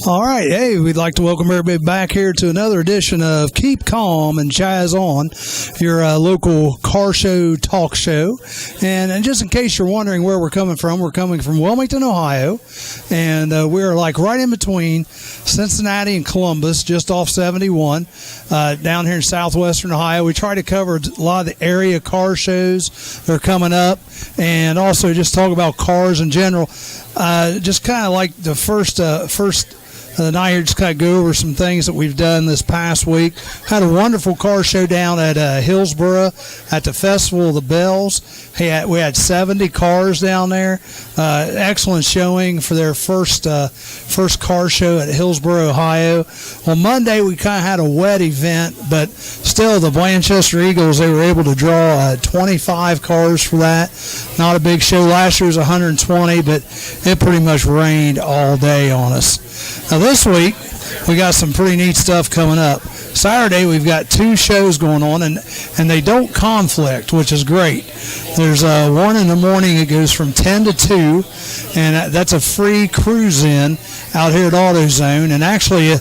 All right. Hey, we'd like to welcome everybody back here to another edition of Keep Calm and Chaz On, your local car show talk show. And just in case you're wondering where we're coming from Wilmington, Ohio. And we're like right in between Cincinnati and Columbus, just off 71, down here in southwestern Ohio. We try to cover a lot of the area car shows that are coming up and also just talk about cars in general. Just kind of like the first of the night here, just kind of go over some things that we've done this past week. Had a wonderful car show down at Hillsboro at the Festival of the Bells. We had 70 cars down there. Excellent showing for their first car show at Hillsboro, Ohio. On Monday, we kind of had a wet event, but still the Blanchester Eagles, they were able to draw 25 cars for that. Not a big show. Last year was 120, but it pretty much rained all day on us. Now this week, we got some pretty neat stuff coming up. Saturday, we've got 2 shows going on, and they don't conflict, which is great. There's one in the morning. It goes from 10 to 2, and that's a free cruise-in out here at AutoZone. And actually,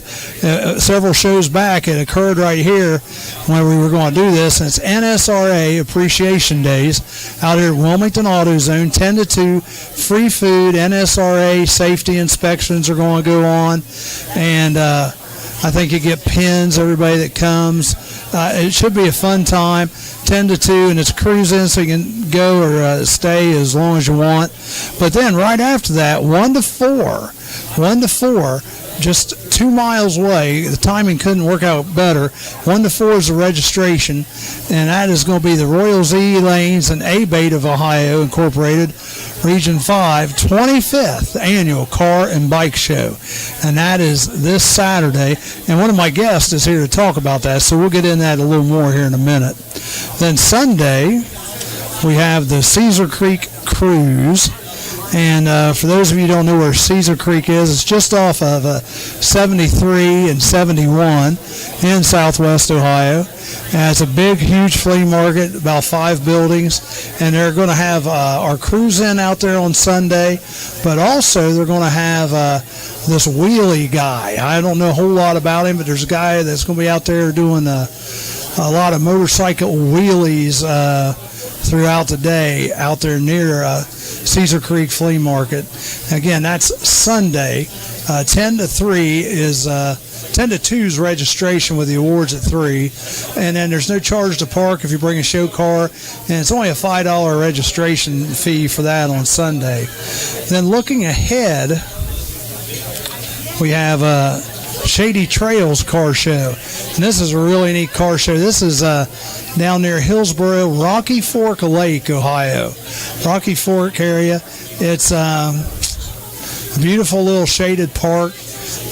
several shows back, it occurred right here when we were going to do this, and it's NSRA Appreciation Days out here at Wilmington AutoZone, 10 to 2, free food, NSRA safety inspections are going to go on, and I think you get pins, everybody that comes. It should be a fun time, 10 to 2, and it's cruising, so you can go or stay as long as you want. But then right after that, 1 to 4, just 2 miles away. The timing couldn't work out better. 1 to 4 is the registration, and that is going to be the Royal Z Lanes and A-Bait of Ohio Incorporated, Region 5, 25th Annual Car and Bike Show. And that is this Saturday. And one of my guests is here to talk about that, so we'll get into that a little more here in a minute. Then Sunday, we have the Cedar Creek Cruise. And for those of you who don't know where Cedar Creek is, it's just off of 73 and 71 in southwest Ohio. And it's a big, huge flea market, about 5 buildings. And they're going to have our cruise-in out there on Sunday. But also they're going to have this wheelie guy. I don't know a whole lot about him, but there's a guy that's going to be out there doing a lot of motorcycle wheelies throughout the day out there near Cedar Creek Flea Market. Again, that's Sunday. 10 to 3 is 10 to 2 is registration with the awards at 3, and then there's no charge to park if you bring a show car, and it's only a $5 registration fee for that on Sunday. Then looking ahead, we have Shady Trails Car Show, and this is a really neat car show. This is down near Hillsboro, Rocky Fork Lake, Ohio. Rocky Fork area. It's a beautiful little shaded park.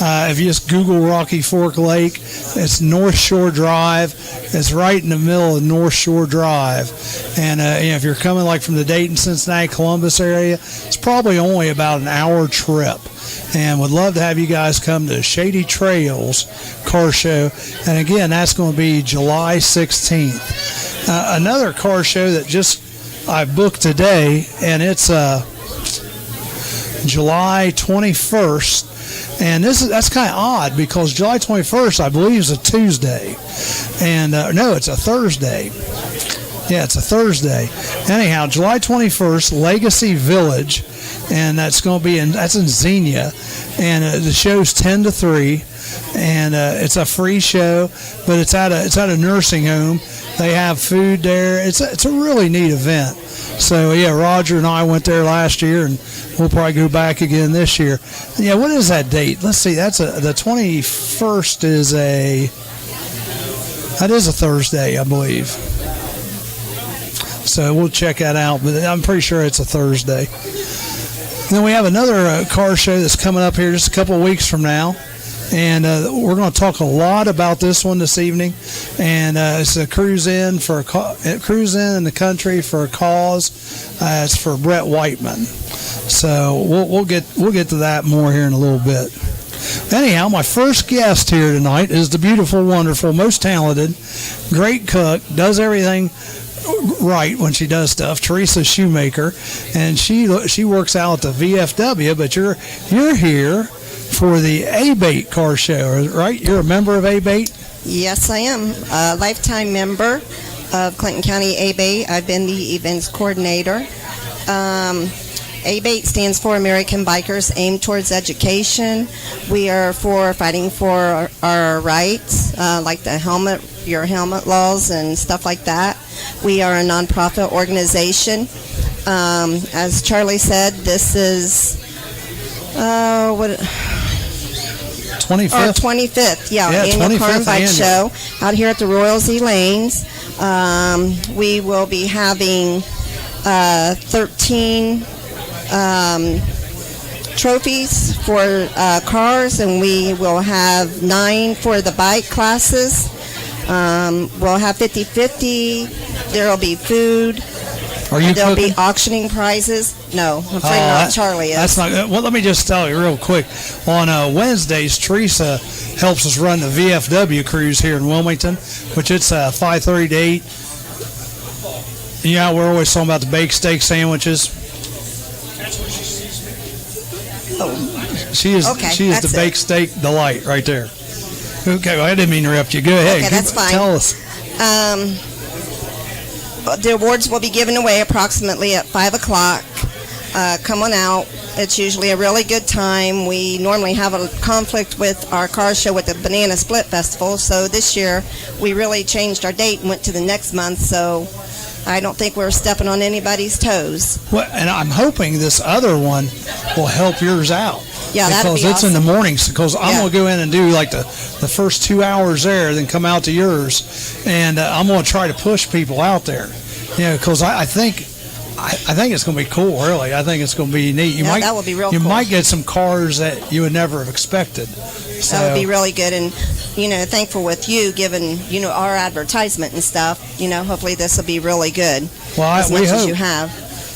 If you just Google Rocky Fork Lake, it's North Shore Drive. It's right in the middle of North Shore Drive. And if you're coming like from the Dayton, Cincinnati, Columbus area, it's probably only about an hour trip. And would love to have you guys come to Shady Trails Car Show. And again, that's going to be July 16th. Another car show that just I booked today, and it's July 21st. And that's kind of odd because July 21st, I believe, is a Tuesday. And no, it's a Thursday. Yeah, it's a Thursday. Anyhow, July 21st, Legacy Village, and that's going to be that's in Xenia, and the show's 10 to 3, and it's a free show, but it's at a nursing home. They have food there. It's a really neat event. So yeah, Roger and I went there last year, and we'll probably go back again this year. Yeah, what is that date? Let's see. That's the 21st is a Thursday, I believe. So we'll check that out, but I'm pretty sure it's a Thursday. Then we have another car show that's coming up here just a couple of weeks from now, and we're going to talk a lot about this one this evening. And it's a cruise in in the country for a cause. It's for Brett Whiteman. So we'll get to that more here in a little bit. Anyhow, my first guest here tonight is the beautiful, wonderful, most talented, great cook, does everything right when she does stuff, Teresa Shoemaker, and she works out at the VFW, but you're here for the A-Bait car show, right? You're a member of A-Bait? Yes, I am. A lifetime member of Clinton County A-Bait. I've been the events coordinator. A-Bait stands for American Bikers Aimed Towards Education. We are for fighting for our rights, like your helmet laws and stuff like that. We are a nonprofit organization. As Charlie said, this is 25th, annual car and bike show out here at the Royal Z Lanes. We will be having 13 trophies for cars, and we will have 9 for the bike classes. We'll have 50-50. There will be food. There'll be auctioning prizes. No, I'm afraid not. Charlie is. That's not good. Well, let me just tell you real quick. On Wednesdays, Teresa helps us run the VFW cruise here in Wilmington, which it's 5:30 to 8. Yeah, we're always talking about the baked steak sandwiches. She is the baked steak delight right there. Okay, well, I didn't mean to interrupt you. Go ahead. Okay, that's fine. Tell us. The awards will be given away approximately at 5 o'clock. Come on out. It's usually a really good time. We normally have a conflict with our car show with the Banana Split Festival, so this year we really changed our date and went to the next month, so I don't think we're stepping on anybody's toes. Well, and I'm hoping this other one will help yours out. Yeah, that'd be because it's awesome. In the mornings. Because I'm going to go in and do like the first 2 hours there, then come out to yours, and I'm going to try to push people out there. Because I think it's going to be cool. Really, I think it's going to be neat. That would be real cool. You might get some cars that you would never have expected. So, that would be really good, and thankful with you giving our advertisement and stuff. Hopefully this will be really good. Well, as much as you have.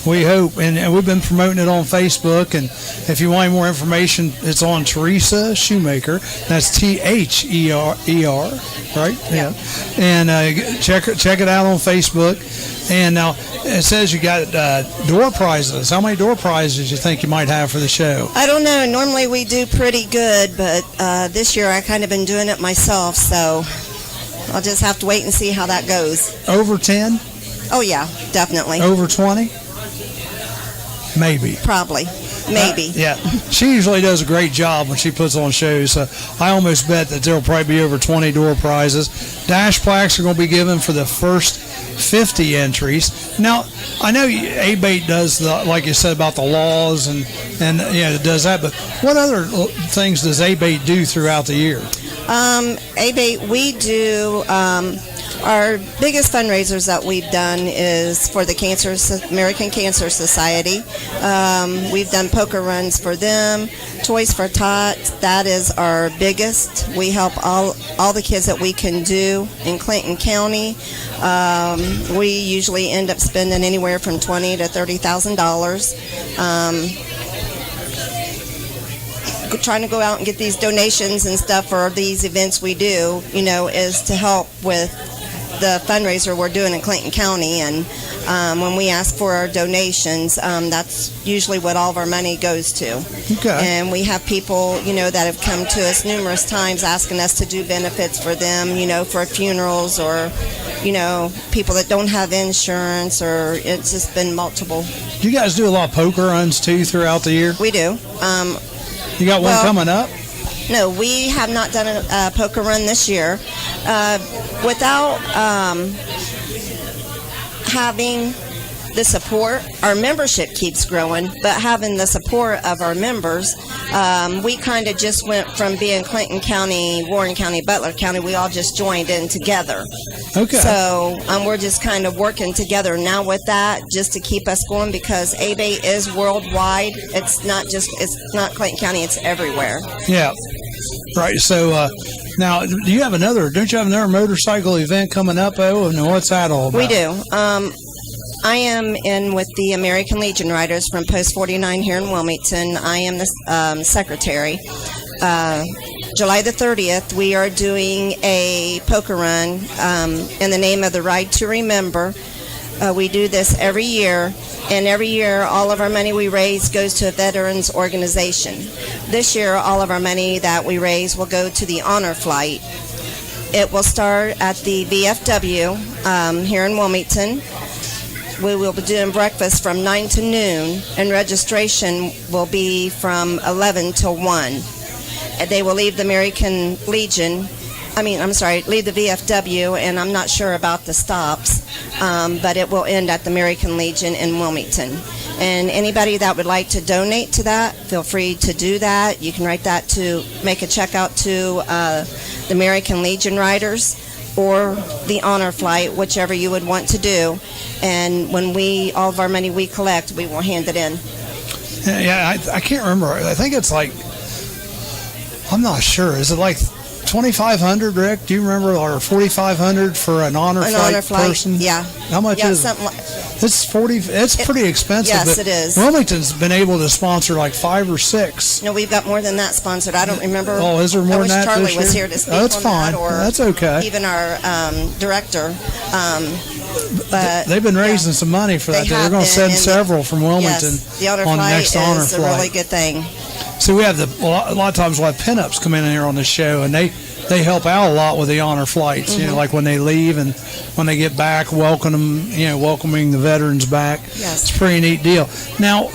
We hope, and we've been promoting it on Facebook, and if you want any more information, it's on Teresa Shoemaker. That's THERER, right? Yeah. And check it out on Facebook. And now it says you got door prizes. How many door prizes do you think you might have for the show? I don't know. Normally we do pretty good, but this year I kind of been doing it myself, so I'll just have to wait and see how that goes. Over 10? Oh, yeah, definitely. Over 20? Maybe. Probably. Maybe. Yeah. She usually does a great job when she puts on shows. So I almost bet that there will probably be over 20 door prizes. Dash plaques are going to be given for the first 50 entries. Now, I know A-Bait does, like you said, about the laws and it does that. But what other things does A-Bait do throughout the year? A-Bait, we do... our biggest fundraisers that we've done is for the American Cancer Society. We've done poker runs for them, Toys for Tots. That is our biggest. We help all the kids that we can do in Clinton County. We usually end up spending anywhere from $20,000 to $30,000. Trying to go out and get these donations and stuff for these events we do, is to help with the fundraiser we're doing in Clinton County, and when we ask for our donations, that's usually what all of our money goes to. Okay. And we have people, that have come to us numerous times asking us to do benefits for them, for funerals or, people that don't have insurance, or it's just been multiple. Do you guys do a lot of poker runs too throughout the year? We do. You got one coming up? No, we have not done a poker run this year. Without having the support, our membership keeps growing, but having the support of our members, we kind of just went from being Clinton County, Warren County, Butler County, we all just joined in together. Okay. So we're just kind of working together now with that, just to keep us going, because A-Bait is worldwide. It's not Clinton County, it's everywhere. Yeah. Right. So now, don't you have another motorcycle event coming up, and what's that all about? We do. I am in with the American Legion Riders from Post 49 here in Wilmington. I am the secretary. July the 30th, we are doing a poker run in the name of the Ride to Remember. We do this every year, and every year all of our money we raise goes to a veterans organization. This year, all of our money that we raise will go to the honor flight. It will start at the VFW here in Wilmington. We will be doing breakfast from 9 to noon, and registration will be from 11 till 1. They will leave the American Legion. Leave the VFW, and I'm not sure about the stops, but it will end at the American Legion in Wilmington. And anybody that would like to donate to that, feel free to do that. You can write that to make a check out to the American Legion Riders or the honor flight, whichever you would want to do. And when all of our money we collect, we will hand it in. Yeah, I can't remember. I think it's like, I'm not sure. Is it like 2,500, Rick? Do you remember, or 4,500 for an honor flight person? Yeah. How much is something it? It's 40. It's pretty expensive. Yes, it is. Wilmington's been able to sponsor like 5 or 6. No, we've got more than that sponsored. I don't remember. Oh, is there more than that? Charlie was here to speak that's on fine. that, or that's okay. Even our director. But they've been raising some money for that. They're going to send several from Wilmington. Yes, the honor on flight next honor is flight. a really good thing. So we have a lot of times we'll have pinups come in here on the show, and they help out a lot with the honor flights. Mm-hmm. You know, like when they leave and when they get back, welcoming the veterans back. Yes. It's a pretty neat deal. Now,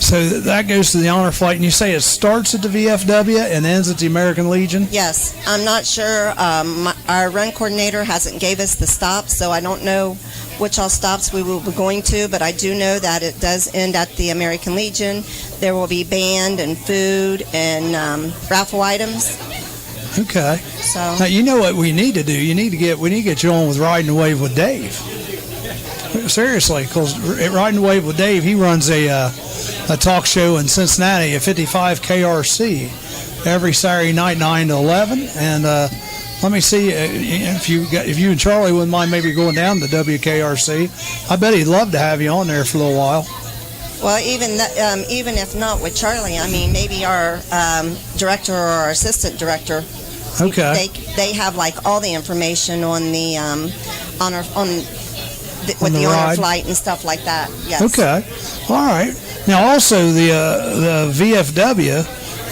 so that goes to the honor flight, and you say it starts at the VFW and ends at the American Legion? Yes. I'm not sure. Our run coordinator hasn't gave us the stops, so I don't know which all stops we will be going to, but I do know that it does end at the American Legion. There will be band and food and raffle items. Okay. So now, you know what we need to do? We need to get you on with Riding the Wave with Dave. Seriously, because Riding the Wave with Dave, he runs a talk show in Cincinnati at 55 KRC every Saturday night, 9 to 11, and let me see if you and Charlie wouldn't mind maybe going down to WKRC. I bet he'd love to have you on there for a little while. Well, even if not with Charlie, I mean, maybe our director or our assistant director. Okay. They have like all the information on the honor flight and stuff like that. Yes. Okay. All right. Now, also the VFW.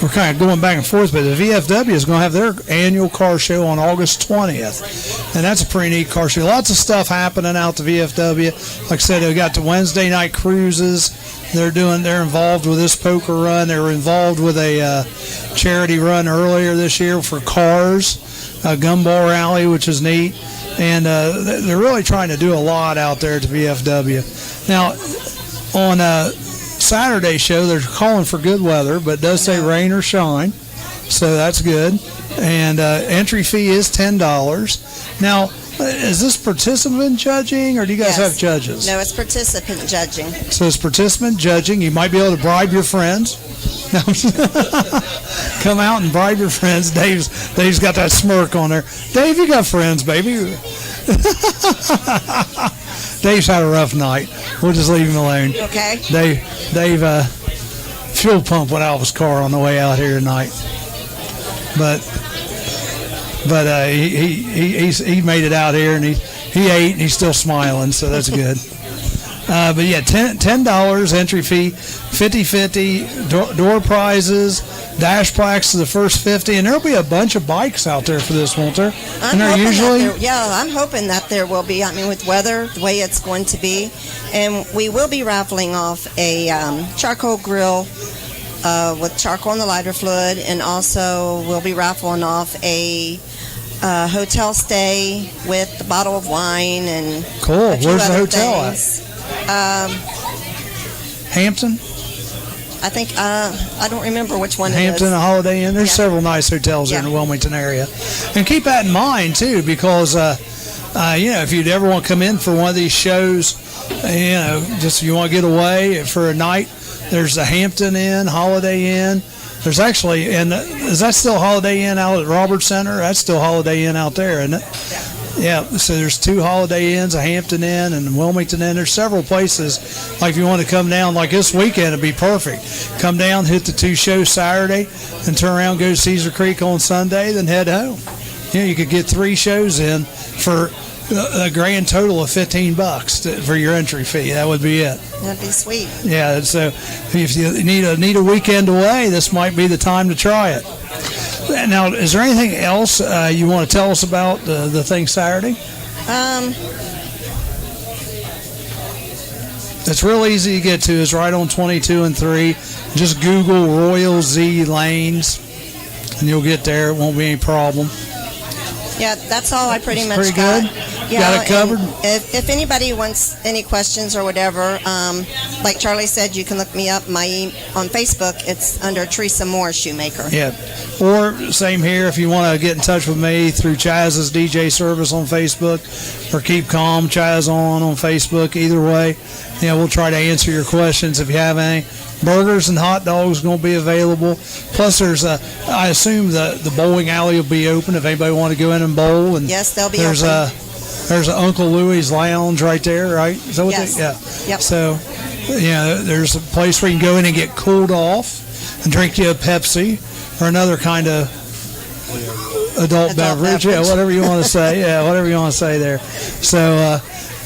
We're kind of going back and forth, but the VFW is going to have their annual car show on August 20th, and that's a pretty neat car show. Lots of stuff happening out the VFW. Like I said, they got the Wednesday night cruises. They're involved with this poker run. They were involved with a charity run earlier this year for cars, a gumball rally, which is neat, and they're really trying to do a lot out there at the VFW. Now, on Saturday show, they're calling for good weather, but it does say rain or shine, so that's good. And entry fee is $10. Now, is this participant judging, or do you guys have judges? No, it's participant judging. So it's participant judging. You might be able to bribe your friends. Come out and bribe your friends. Dave's got that smirk on there. Dave, you got friends, baby. Dave's had a rough night. We'll just leave him alone. Okay. Dave fuel pump went out of his car on the way out here tonight. But he made it out here, and he ate, and he's still smiling, so that's good. But yeah, $10 entry fee, 50-50, door prizes, dash plaques to the first 50, and there'll be a bunch of bikes out there for this, won't there? I'm hoping that there will be. I mean, with weather, the way it's going to be, and we will be raffling off a charcoal grill with charcoal in the lighter fluid, and also we'll be raffling off a hotel stay with a bottle of wine and cool. Where's the hotel things. Hampton? I think I don't remember which one Hampton, it is. a Holiday Inn. There's several nice hotels in the Wilmington area, and keep that in mind too, because if you'd ever want to come in for one of these shows, just if you want to get away for a night, there's the Hampton Inn, Holiday Inn. There's actually, and is that still Holiday Inn out at Roberts Center? That's still Holiday Inn out there, isn't it? Yeah, so there's 2 Holiday Inns, a Hampton Inn and a Wilmington Inn. There's several places. Like if you want to come down, like this weekend, it'd be perfect. Come down, hit the 2 shows Saturday, and turn around, go to Cedar Creek on Sunday, then head home. You could get 3 shows in for a grand total of $15 for your entry fee. That would be it. That'd be sweet. Yeah. So if you need a weekend away, this might be the time to try it. Now, is there anything else you want to tell us about the thing Saturday? It's real easy to get to. It's right on 22 and 3. Just Google Royal Z Lanes, and you'll get there. It won't be any problem. Yeah, that's all I pretty much pretty got. good? Yeah, Got it covered? If anybody wants any questions or whatever, like Charlie said, you can look me up on Facebook. It's under Teresa Moore Shoemaker. Yeah. Or same here, if you want to get in touch with me through Chaz's DJ service on Facebook, or Keep Calm Chaz on Facebook. Either way, we'll try to answer your questions if you have any. Burgers and hot dogs going to be available. Plus, I assume the bowling alley will be open if anybody want to go in and bowl. And yes, they'll be open. There's an Uncle Louie's Lounge right there, right? Is that what yes. Yeah. Yep. So, there's a place where you can go in and get cooled off and drink you a Pepsi or another kind of adult beverage. Yeah, whatever you want to say. Yeah, whatever you want to say there. So,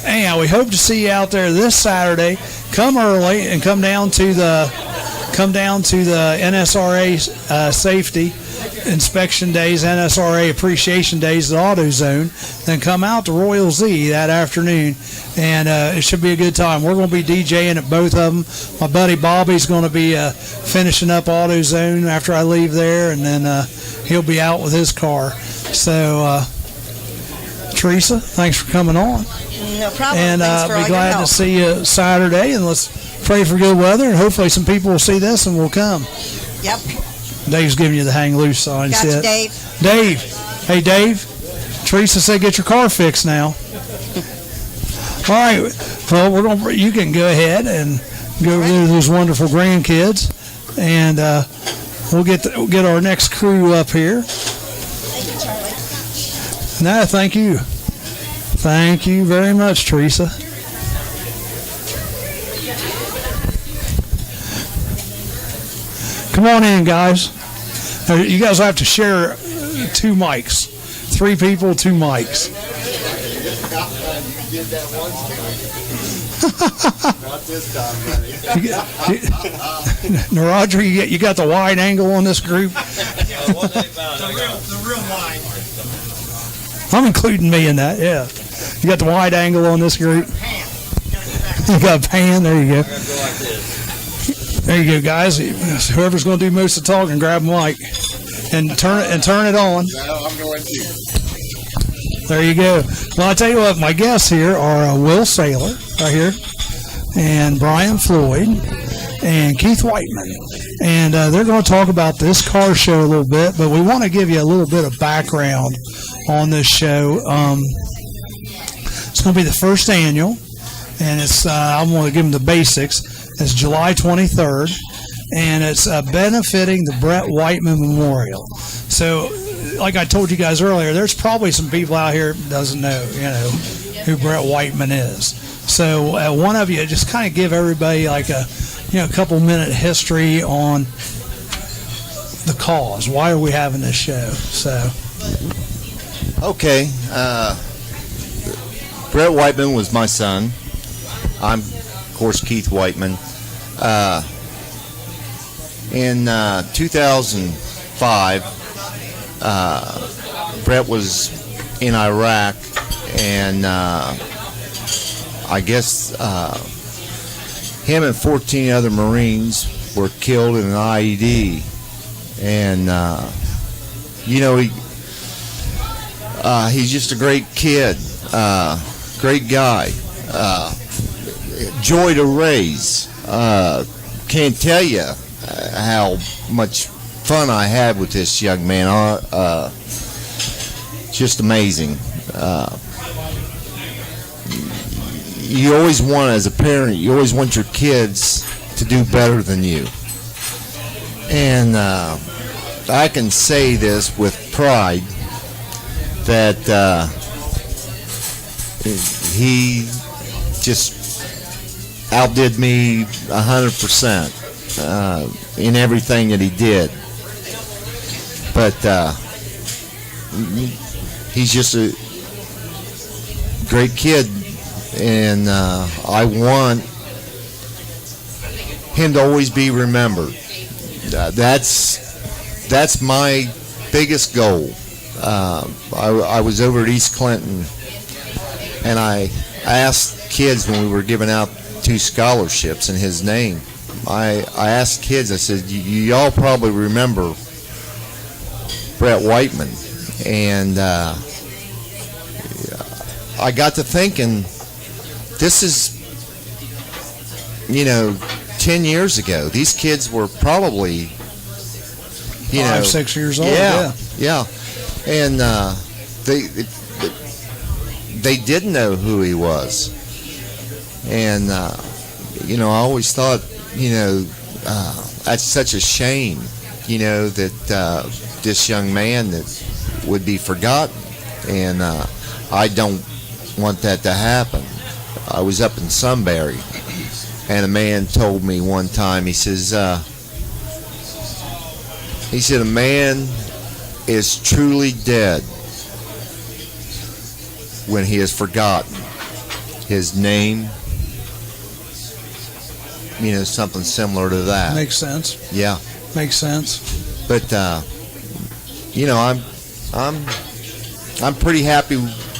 anyhow, we hope to see you out there this Saturday. Come early and come down to the NSRA safety inspection days, NSRA appreciation days at AutoZone. Then come out to Royal Z that afternoon, and it should be a good time. We're going to be DJing at both of them. My buddy Bobby's going to be finishing up AutoZone after I leave there, and then he'll be out with his car. So, Teresa, thanks for coming on. No problem. And Thanks for be glad to see you Saturday, and let's pray for good weather, and hopefully some people will see this and will come. Yep. Dave's giving you the hang loose sign. Got you, Dave. Dave. Hey, Dave. Teresa said get your car fixed now. All right. Well, you can go ahead and go to those wonderful grandkids, and we'll get our next crew up here. Thank you, Charlie. No, thank you. Thank you very much, Teresa. Come on in, guys. You guys have to share 2 mics. 3 people, 2 mics. Not this time, buddy. Now, Roger, you got the wide angle on this group. The real wide. I'm including me in that, yeah. You got the wide angle on this group. You got a pan. There you go. There you go, guys. Whoever's going to do most of the talking, grab a mic and turn it on. No, I'm going to. There you go. Well, I tell you what, my guests here are Will Saylor, right here, and Brian Floyd, and Keith Whiteman. And they're going to talk about this car show a little bit, but we want to give you a little bit of background on this show. It's going to be the first annual, and it's I'm going to give them the basics. It's July 23rd, and it's benefiting the Brett Whiteman Memorial. So, like I told you guys earlier, there's probably some people out here that doesn't know, who Brett Whiteman is. So, one of you just kind of give everybody like a couple minute history on the cause. Why are we having this show? So, okay, Brett Whiteman was my son. I'm, of course, Keith Whiteman. In 2005, Brett was in Iraq, and I guess him and 14 other Marines were killed in an IED. And, he's just a great kid, great guy. Joy to raise. Can't tell you how much fun I had with this young man. Just amazing. You always want, as a parent, you always want your kids to do better than you. And I can say this with pride that he just outdid me 100% in everything that he did. But he's just a great kid, and I want him to always be remembered. That's my biggest goal. I was over at East Clinton, and I asked kids when we were giving out 2 scholarships in his name. I asked kids, I said, y'all probably remember Brett Whiteman. And I got to thinking, this is, 10 years ago. These kids were probably, 5-6 years old. Yeah. And they didn't know who he was. And, I always thought, that's such a shame, that this young man that would be forgotten. And I don't want that to happen. I was up in Sunbury, and a man told me one time, he said, a man is truly dead when he is forgotten. His name, something similar to that. Makes sense. Yeah. Makes sense. But I'm pretty happy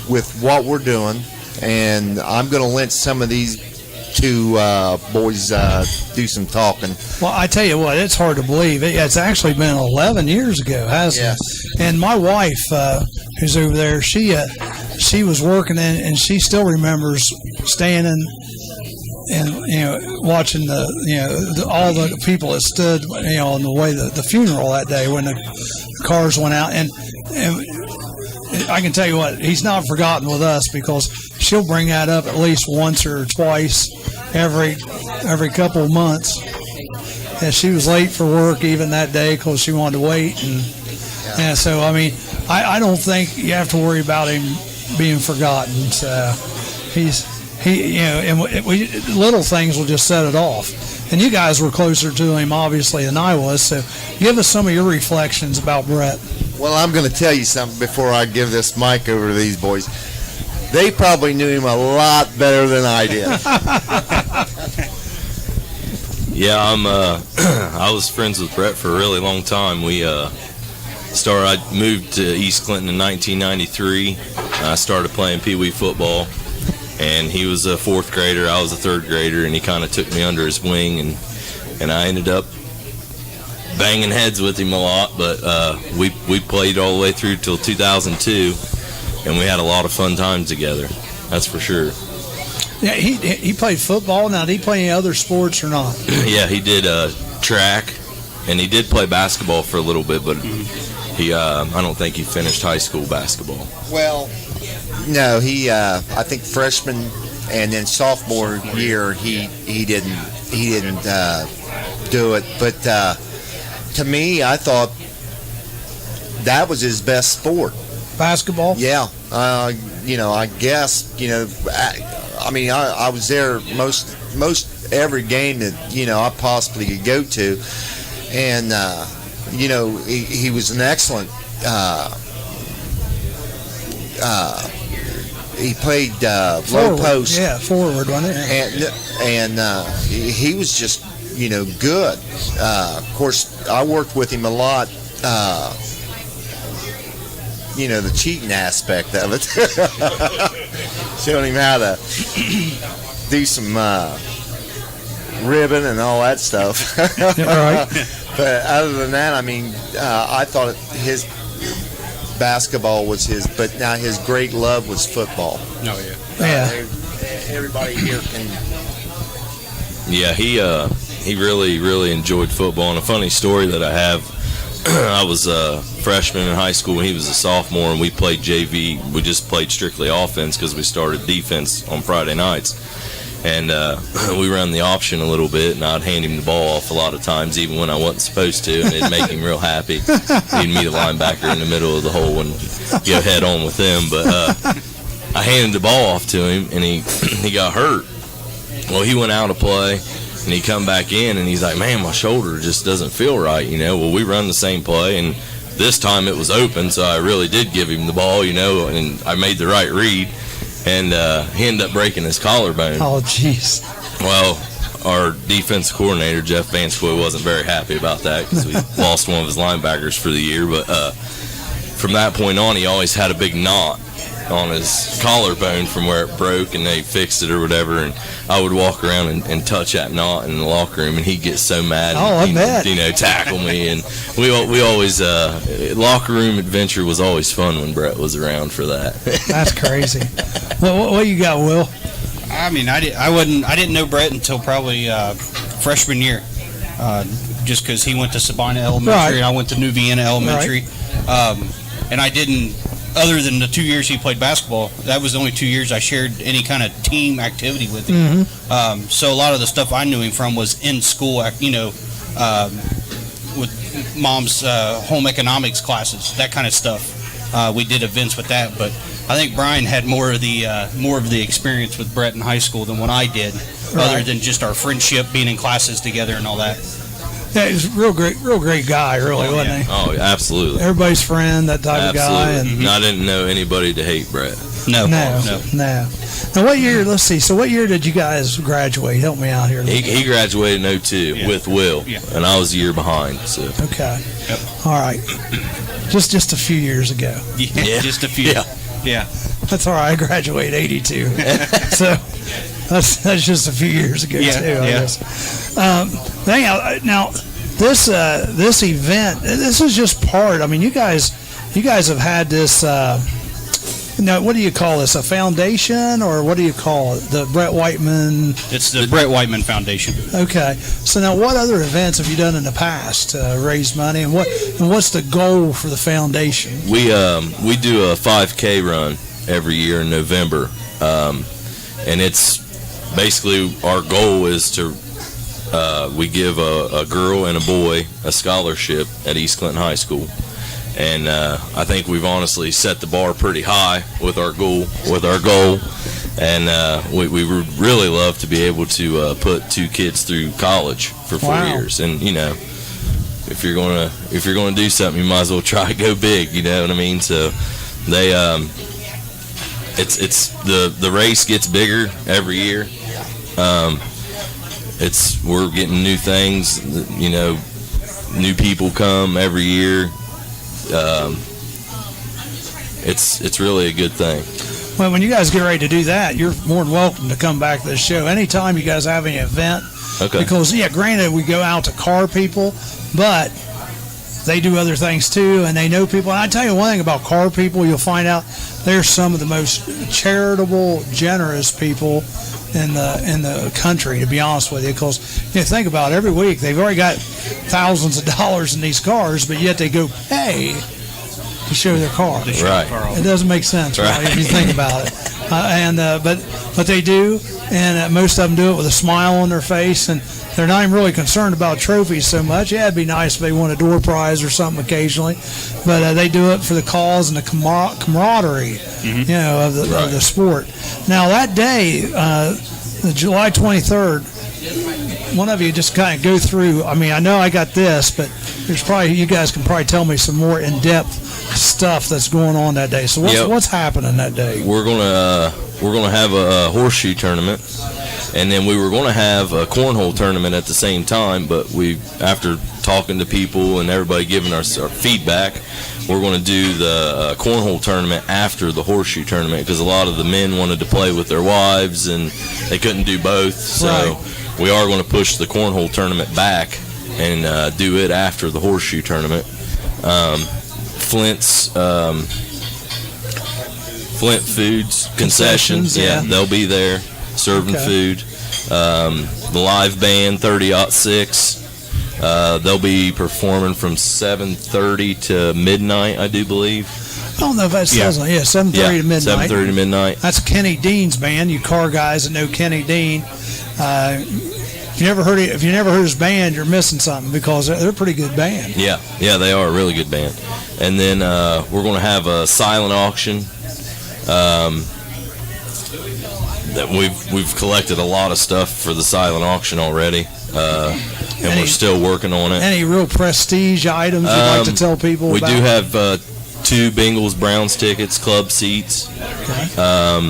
with what we're doing, and I'm going to let some of these 2 boys do some talking. Well, I tell you what, it's hard to believe. It's actually been 11 years ago, hasn't Yes. it? And my wife, who's over there, she was working and she still remembers standing and watching all the people that stood on the way the funeral that day when the cars went out, and I can tell you what, he's not forgotten with us, because she'll bring that up at least once or twice every couple of months. And she was late for work even that day because she wanted to wait, and so I don't think you have to worry about him being forgotten. So and little things will just set it off. And you guys were closer to him, obviously, than I was. So give us some of your reflections about Brett. Well, I'm going to tell you something before I give this mic over to these boys. They probably knew him a lot better than I did. Yeah, I was friends with Brett for a really long time. I moved to East Clinton in 1993. I started playing Pee Wee football, and he was a 4th grader. I was a 3rd grader, and he kind of took me under his wing, and I ended up banging heads with him a lot. But we played all the way through till 2002, and we had a lot of fun times together. That's for sure. Yeah, he played football. Now, did he play any other sports or not? Yeah, he did track, and he did play basketball for a little bit, but I don't think he finished high school basketball. Well, no, I think freshman and then sophomore year he didn't do it. But to me, I thought that was his best sport. Basketball? Yeah, I guess I was there most every game that I possibly could go to, and he was an excellent. He played low post. Yeah, forward, wasn't it? And he was just good. Of course, I worked with him a lot. The cheating aspect of it. Showing him how to do some ribbon and all that stuff. Right. But other than that, I thought his basketball was his, but now his great love was football. Oh, Yeah. Everybody here can. Yeah, he really enjoyed football. And a funny story that I have, I was a freshman in high school when he was a sophomore, and we played JV. We just played strictly offense because we started defense on Friday nights. And we ran the option a little bit, and I'd hand him the ball off a lot of times, even when I wasn't supposed to, and it'd make him real happy. He'd meet a linebacker in the middle of the hole and go head on with them. But I handed the ball off to him, and he got hurt. Well, he went out to play, and he come back in, and he's like, man, my shoulder just doesn't feel right, Well, we run the same play, and this time it was open, so I really did give him the ball, and I made the right read. and he ended up breaking his collarbone. Oh, jeez. Well, our defense coordinator, Jeff Vanscoy, wasn't very happy about that because we lost one of his linebackers for the year. But from that point on, he always had a big knot on his collarbone from where it broke, and they fixed it or whatever. And I would walk around and touch that knot in the locker room, and he'd get so mad. Oh, I bet. Tackle me. And we always, locker room adventure was always fun when Brett was around for that. That's crazy. What you got, Will? I mean, I didn't know Brett until probably freshman year, just because he went to Sabina Elementary Right. and I went to New Vienna Elementary, and I didn't. Other than the 2 years he played basketball, that was the only 2 years I shared any kind of team activity with him. So a lot of the stuff I knew him from was in school, with mom's home economics classes, that kind of stuff. We did events with that, but I think Brian had more of the experience with Brett in high school than what I did, other than just our friendship, being in classes together and all that. Yeah, he's a real great guy, really, wasn't he? Oh, absolutely. Everybody's friend, that type of guy. And I didn't know anybody to hate Brett. No. Now, what year? Let's see. So, what year did you guys graduate? Help me out here. He graduated in 02 with Will, and I was a year behind. So Okay. Yep. All right. Just a few years ago. Yeah, just a few. Yeah. That's all right. I graduated 82. So that's just a few years ago too. I guess. Now this event, this is just part. I mean, you guys have had this. What do you call this? A foundation, or what do you call it? The Brett Whiteman. It's the Brett Whiteman Foundation. Okay. So now, what other events have you done in the past to raise money, and what's the goal for the foundation? We do a 5K run every year in November, and it's basically our goal is to we give a girl and a boy a scholarship at East Clinton High School. And I think we've honestly set the bar pretty high with our goal. And we would really love to be able to put 2 kids through college for 4 years. And if you're gonna do something, you might as well try to go big. You know what I mean? So they it's the race gets bigger every year. We're getting new things. New people come every year. It's really a good thing. Well, when you guys get ready to do that, you're more than welcome to come back to the show anytime you guys have any event. Okay. Because granted, we go out to car people, but they do other things too, and they know people. And I tell you one thing about car people, you'll find out they're some of the most charitable, generous people in the country, to be honest with you. Because think about it, every week they've already got thousands of dollars in these cars, but yet they go pay to show their car. Right. It doesn't make sense, right? If you think about it. But they do, and most of them do it with a smile on their face, and they're not even really concerned about trophies so much. Yeah, it'd be nice if they won a door prize or something occasionally, but they do it for the cause and the camaraderie, of the sport. Now that day, the July 23rd, one of you just kind of go through. I mean, I know I got this, but you guys can probably tell me some more in-depth stuff that's going on that day. So what's happening that day? We're gonna have a horseshoe tournament, and then we were going to have a cornhole tournament at the same time. But after talking to people and everybody giving our feedback, we're going to do the cornhole tournament after the horseshoe tournament, because a lot of the men wanted to play with their wives and they couldn't do both. So we are going to push the cornhole tournament back and do it after the horseshoe tournament. Flint Foods concessions, they'll be there serving food. The live band 30-06, they'll be performing from 7:30 to midnight, I do believe. I don't know if that says on. 7:30 to midnight. 7:30 to midnight. That's Kenny Dean's band. You car guys that know Kenny Dean. If you never heard his band, you're missing something, because they're a pretty good band. Yeah, they are a really good band. And then we're going to have a silent auction. That we've collected a lot of stuff for the silent auction already, and we're still working on it. Any real prestige items you'd like to tell people we about? do have 2 Bengals Browns tickets, club seats.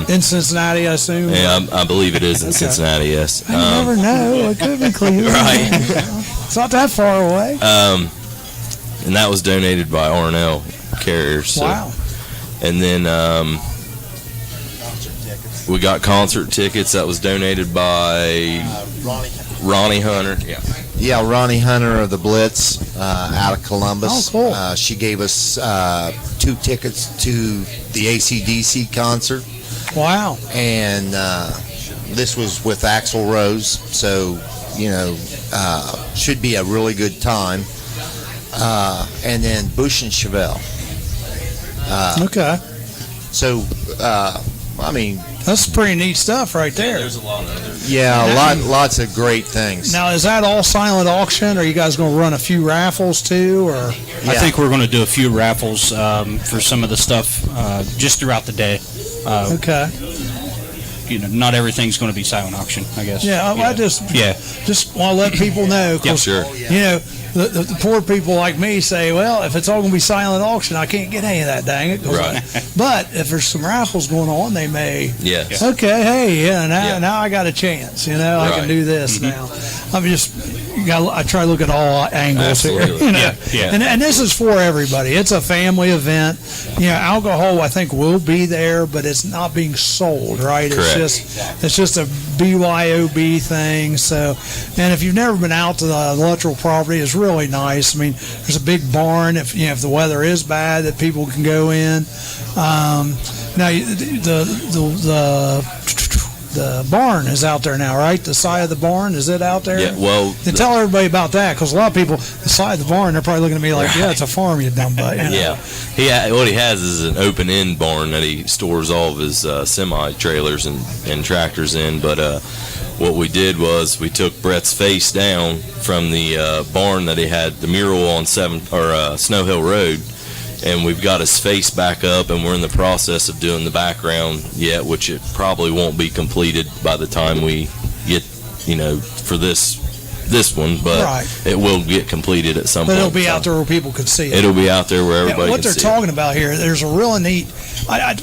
In Cincinnati, I assume. Yeah, I believe it is in Okay. Cincinnati. Yes. You never know. It could be Cleveland. Right. It's not that far away. And that was donated by R&L Carriers. So. Wow. And then we got concert tickets that was donated by Ronnie Hunter. Yeah. Yeah, Ronnie Hunter of the Blitz out of Columbus. Oh, cool. She gave us 2 tickets to the AC/DC concert, Wow. and this was with Axl Rose, so should be a really good time. And then Bush and Chevelle. Okay. So, I mean, That's pretty neat stuff right there. There's a lot of others. yeah, lots of great things. Now, is that all silent auction? Are you guys going to run a few raffles too, or? I think we're going to do a few raffles for some of the stuff just throughout the day. Okay. Not everything's going to be silent auction, I guess. Yeah, I just want to let people know. 'Cause, Sure. The poor people like me say, well, if it's all going to be silent auction, I can't get any of that, dang it. Right. But if there's some raffles going on, they may. Yes. Okay, hey, Yeah. now I got a chance. I can Right. do this now. I try to look at all angles Absolutely. here. Yeah. And this is for everybody. It's a family event. Alcohol I think will be there, but it's not being sold, right? Correct. It's just a BYOB thing. So, and if you've never been out to the Luttrell property, it's really nice. I mean, there's a big barn. If the weather is bad, that people can go in. Now the barn is out there now, right? The side of the barn, is it out there? Yeah. Well. And tell everybody about that, because a lot of people, the side of the barn, they're probably looking at me like, yeah, it's a farm, you dumb butt. Yeah. What he has is an open end barn that he stores all of his semi trailers and tractors in. But what we did was we took Brett's face down from the barn that he had the mural on Snow Hill Road, and we've got his face back up, and we're in the process of doing the background yet, which it probably won't be completed by the time we get, for this one, but Right. it will get completed at some But point. it'll be in out time. there where people can see it. It'll be out there where everybody what can they're see talking about here, there's a real neat.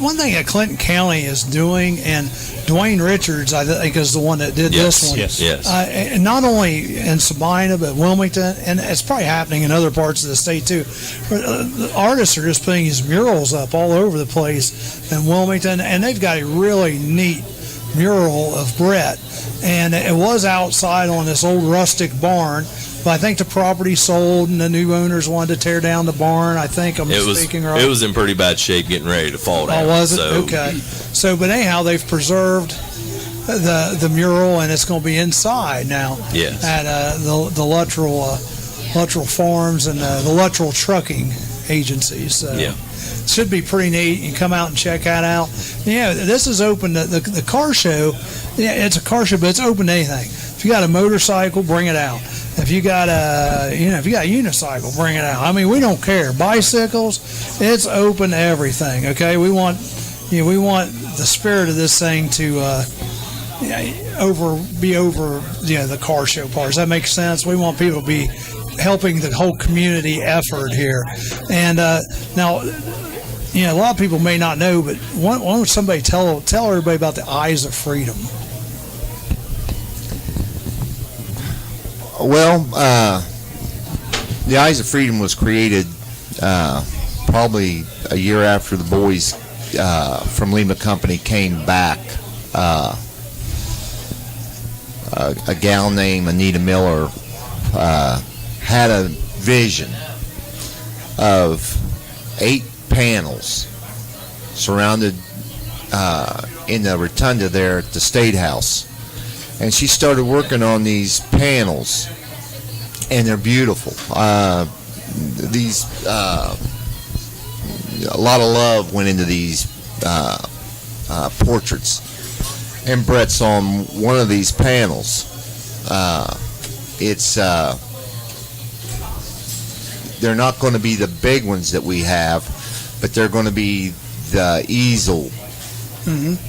One thing that Clinton County is doing, and Dwayne Richards, I think, is the one that did Yes, this one. yes. And not only in Sabina, but Wilmington, and it's probably happening in other parts of the state too. The artists are just putting these murals up all over the place in Wilmington, and they've got a really neat mural of Brett. And it was outside on this old rustic barn, but I think the property sold and the new owners wanted to tear down the barn. I think I'm speaking right. It was in pretty bad shape, getting ready to fall down. Oh, was it? So, Okay. So, but anyhow, they've preserved the mural, and it's going to be inside now. Yes. At the Luttrell Farms and the Luttrell Trucking Agencies. So Yeah. it should be pretty neat. You can come out and check that out. This is open to the car show. Yeah, it's a car show, but it's open to anything. If you got a motorcycle, bring it out. If you got a unicycle, bring it out. I mean, we don't care. Bicycles, it's open to everything. Okay, we want the spirit of this thing to be over the car show part. Does that make sense? We want people to be helping the whole community effort here. And now, a lot of people may not know, but why don't somebody tell everybody about the Eyes of Freedom? Well, the Eyes of Freedom was created probably a year after the boys from Lima Company came back. A gal named Anita Miller had a vision of 8 panels surrounded in the rotunda there at the State House. And she started working on these panels, and they're beautiful. A lot of love went into these portraits. And Brett's on one of these panels. They're not going to be the big ones that we have, but they're going to be the easel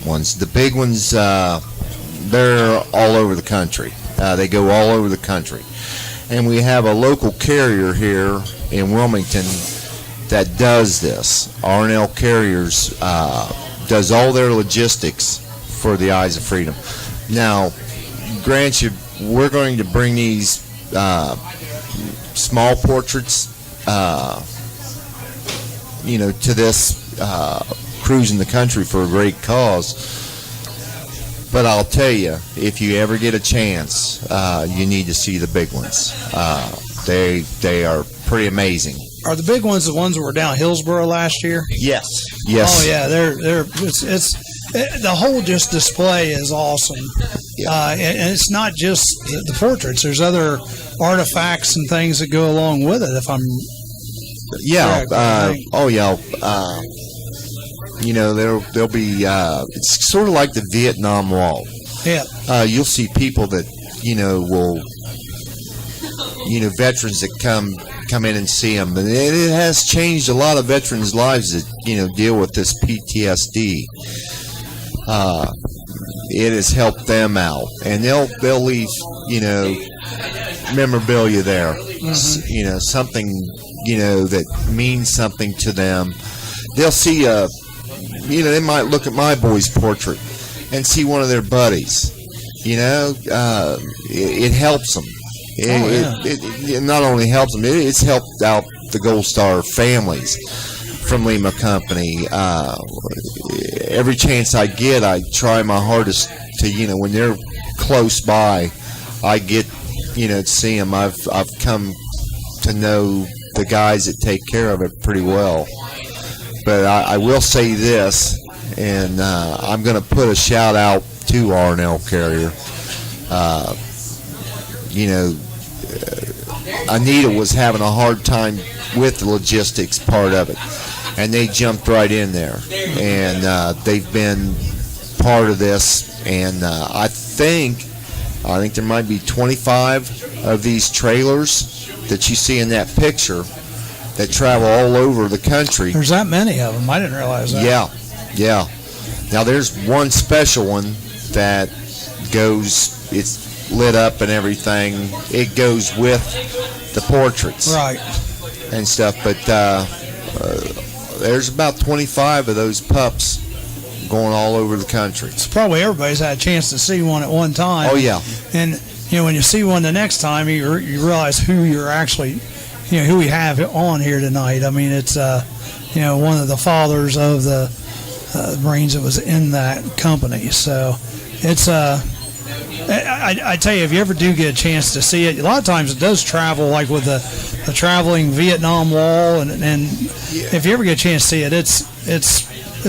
ones. The big ones, they're all over the country. They go all over the country. And we have a local carrier here in Wilmington that does this. R&L Carriers does all their logistics for the Eyes of Freedom. Now, grant you, we're going to bring these small portraits, to this cruising the country for a great cause. But I'll tell you, if you ever get a chance, you need to see the big ones. They are pretty amazing. Are the big ones the ones that were down Hillsboro last year? Yes. Oh yeah, the whole just display is awesome. Yeah. And it's not just the portraits. There's other artifacts and things that go along with it. If I'm correct, there'll be. It's sort of like the Vietnam Wall. Yeah. You'll see people that will. Veterans that come in and see them, and it has changed a lot of veterans' lives that deal with this PTSD. It has helped them out, and they'll leave memorabilia there. Mm-hmm. Something that means something to them. They'll see they might look at my boy's portrait and see one of their buddies. It helps them. It not only helps them, it's helped out the Gold Star families from Lima Company. Every chance I get, I try my hardest to, when they're close by, I get, to see them. I've come to know the guys that take care of it pretty well. But I will say this, and I'm going to put a shout out to R&L Carrier. Anita was having a hard time with the logistics part of it, and they jumped right in there, and they've been part of this. And I think there might be 25 of these trailers that you see in that picture that travel all over the country. There's that many of them. I didn't realize that. Yeah. Now there's one special one that goes. It's lit up and everything. It goes with the portraits, right, and stuff. But there's about 25 of those pups going all over the country. So probably everybody's had a chance to see one at one time. Oh yeah. And when you see one the next time, you realize who you're actually, who we have on here tonight. I mean, it's one of the fathers of the Marines that was in that company. So it's I tell you, if you ever do get a chance to see it, a lot of times it does travel, like with the traveling Vietnam Wall, and if you ever get a chance to see it, it's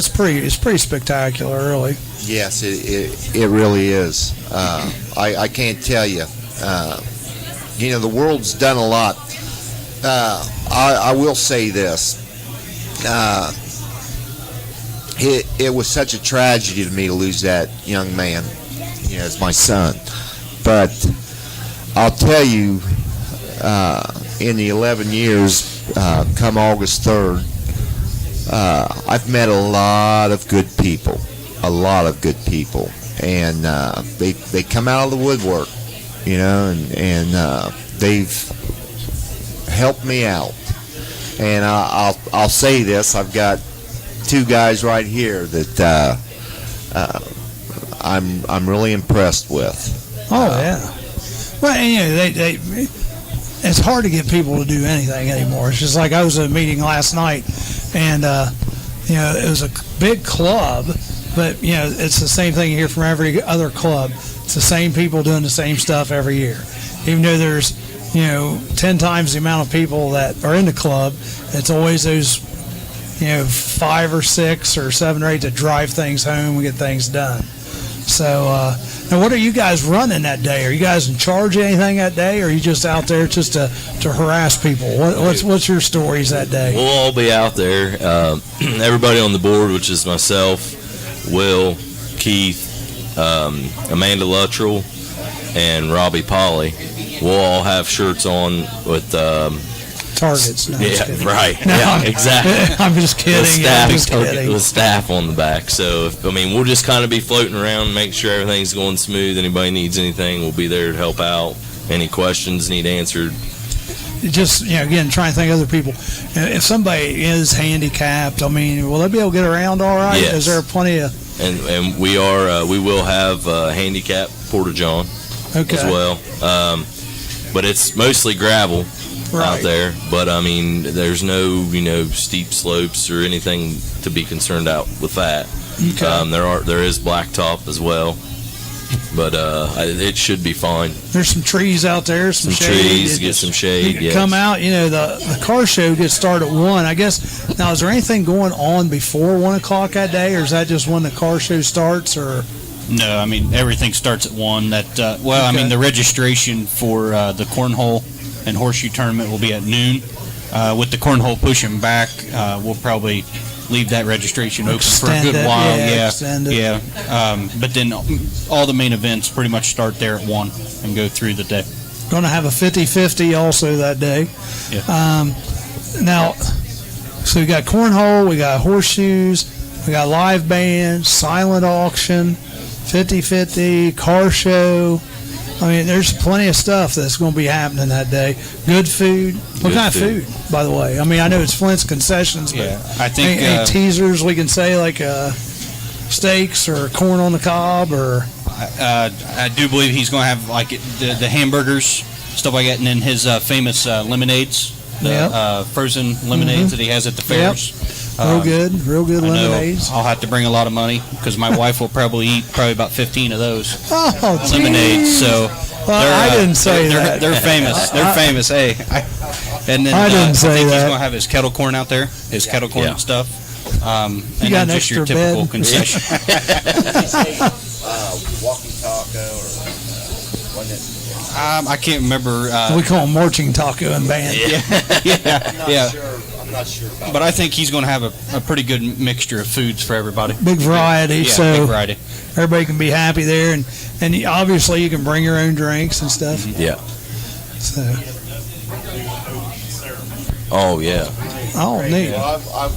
pretty spectacular, really. Yes, it really is. I can't tell you. The world's done a lot. I will say this. It was such a tragedy to me to lose that young man. As my son. But I'll tell you, in the 11 years, come August 3rd, I've met a lot of good people. And they come out of the woodwork, and they've helped me out. And I'll say this, I've got two guys right here that I'm really impressed with. Oh yeah. Well, it's hard to get people to do anything anymore. It's just like I was at a meeting last night, and it was a big club, but it's the same thing you hear from every other club. It's the same people doing the same stuff every year, even though there's 10 times the amount of people that are in the club. It's always those 5 or 6 or 7 or 8 to drive things home and get things done. So, now what are you guys running that day? Are you guys in charge of anything that day, or are you just out there just to harass people? What's your stories that day? We'll all be out there. Everybody on the board, which is myself, Will, Keith, Amanda Luttrell, and Robbie Polly. We'll all have shirts on with targets. No, right. No, yeah, exactly. I'm just kidding. With staff on the back. So, we'll just kind of be floating around, make sure everything's going smooth. Anybody needs anything, we'll be there to help out. Any questions need answered. just again, trying to think of other people. If somebody is handicapped, I mean, will they be able to get around all right? Yes. Is there plenty of? And we will have handicap porta john Okay. as well. But it's mostly gravel Right. out there. But I mean, there's no steep slopes or anything to be concerned out with that. Okay. There is blacktop as well, but it should be fine. There's some trees out there, some shade. Trees, get some shade. You can Yes. come out. The car show gets started at 1. I guess now is there anything going on before 1 o'clock that day, or is that just when the car show starts? Or No, I mean everything starts at 1. I mean Okay. the registration for the cornhole and horseshoe tournament will be at noon. With the cornhole pushing back, we'll probably leave that registration open for a Extend good it, while. yeah, extend it. Yeah. But then all the main events pretty much start there at 1 and go through the day. going to have a 50-50 also that day. Yeah. Now, so we got cornhole, we got horseshoes, we got live band, silent auction, 50-50, car show. I mean, there's plenty of stuff that's going to be happening that day. Good food. What Good kind of food. food, by the way? I mean, I know it's Flint's Concessions, but Yeah, I think any teasers we can say, like steaks or corn on the cob or... I do believe he's going to have like the hamburgers, stuff like that, and then his famous lemonades, the Yep. frozen lemonades that he has at the fairs. Real good I know lemonades. I'll have to bring a lot of money because my wife will probably eat about 15 of those Oh, gee. lemonades. So Well, I didn't say they're, that. They're famous. They're famous. Hey, and then I didn't say I think that. he's going to have his kettle corn out there, his kettle corn Yeah. and stuff. And got then an just your extra typical bed? concession. Walking taco or wasn't it? I can't remember. We call them marching taco and band. yeah. I'm not sure about But I think he's going to have a pretty good mixture of foods for everybody. Big variety, Yeah, so big variety. everybody can be happy there, and obviously you can bring your own drinks and stuff. Yeah. So, Oh yeah. oh, neat. Well,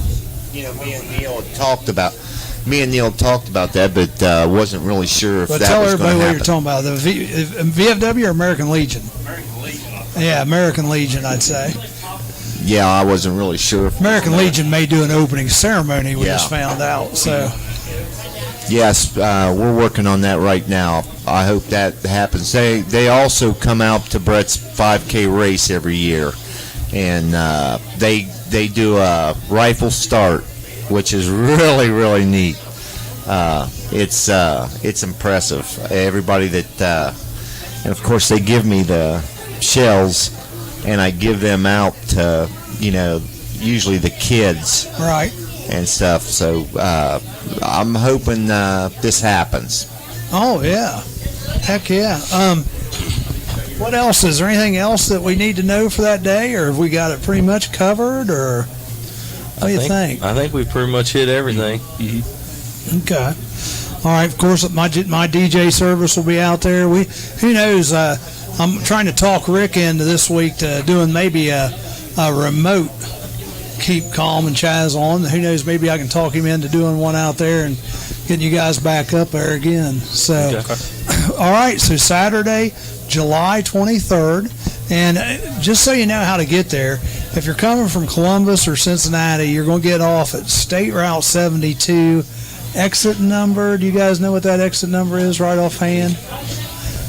me and Neil had talked about that, but wasn't really sure if But that tell was going everybody to what happen. you're talking about. The VFW or American Legion? Yeah, American Legion, I'd say. Yeah, I wasn't really sure. If American Legion may do an opening ceremony. We Yeah. just found out. So, Yes, we're working on that right now. I hope that happens. They also come out to Brett's 5K race every year, and they do a rifle start, which is really neat. It's impressive. Everybody that, and of course they give me the shells, and I give them out to usually the kids right. and stuff. So I'm hoping this happens. Oh, yeah. Heck yeah. What else? Is there anything else that we need to know for that day, or have we got it pretty much covered, or what do you think? I think we pretty much hit everything. Okay. All right. Of course, my DJ service will be out there. Who knows? I'm trying to talk Rick into this week to doing maybe a remote Keep Calm and Chaz on. Who knows? Maybe I can talk him into doing one out there and getting you guys back up there again. So, all right. So Saturday, July 23rd, and just so you know how to get there, if you're coming from Columbus or Cincinnati, you're going to get off at State Route 72. Exit number, do you guys know what that exit number is right offhand?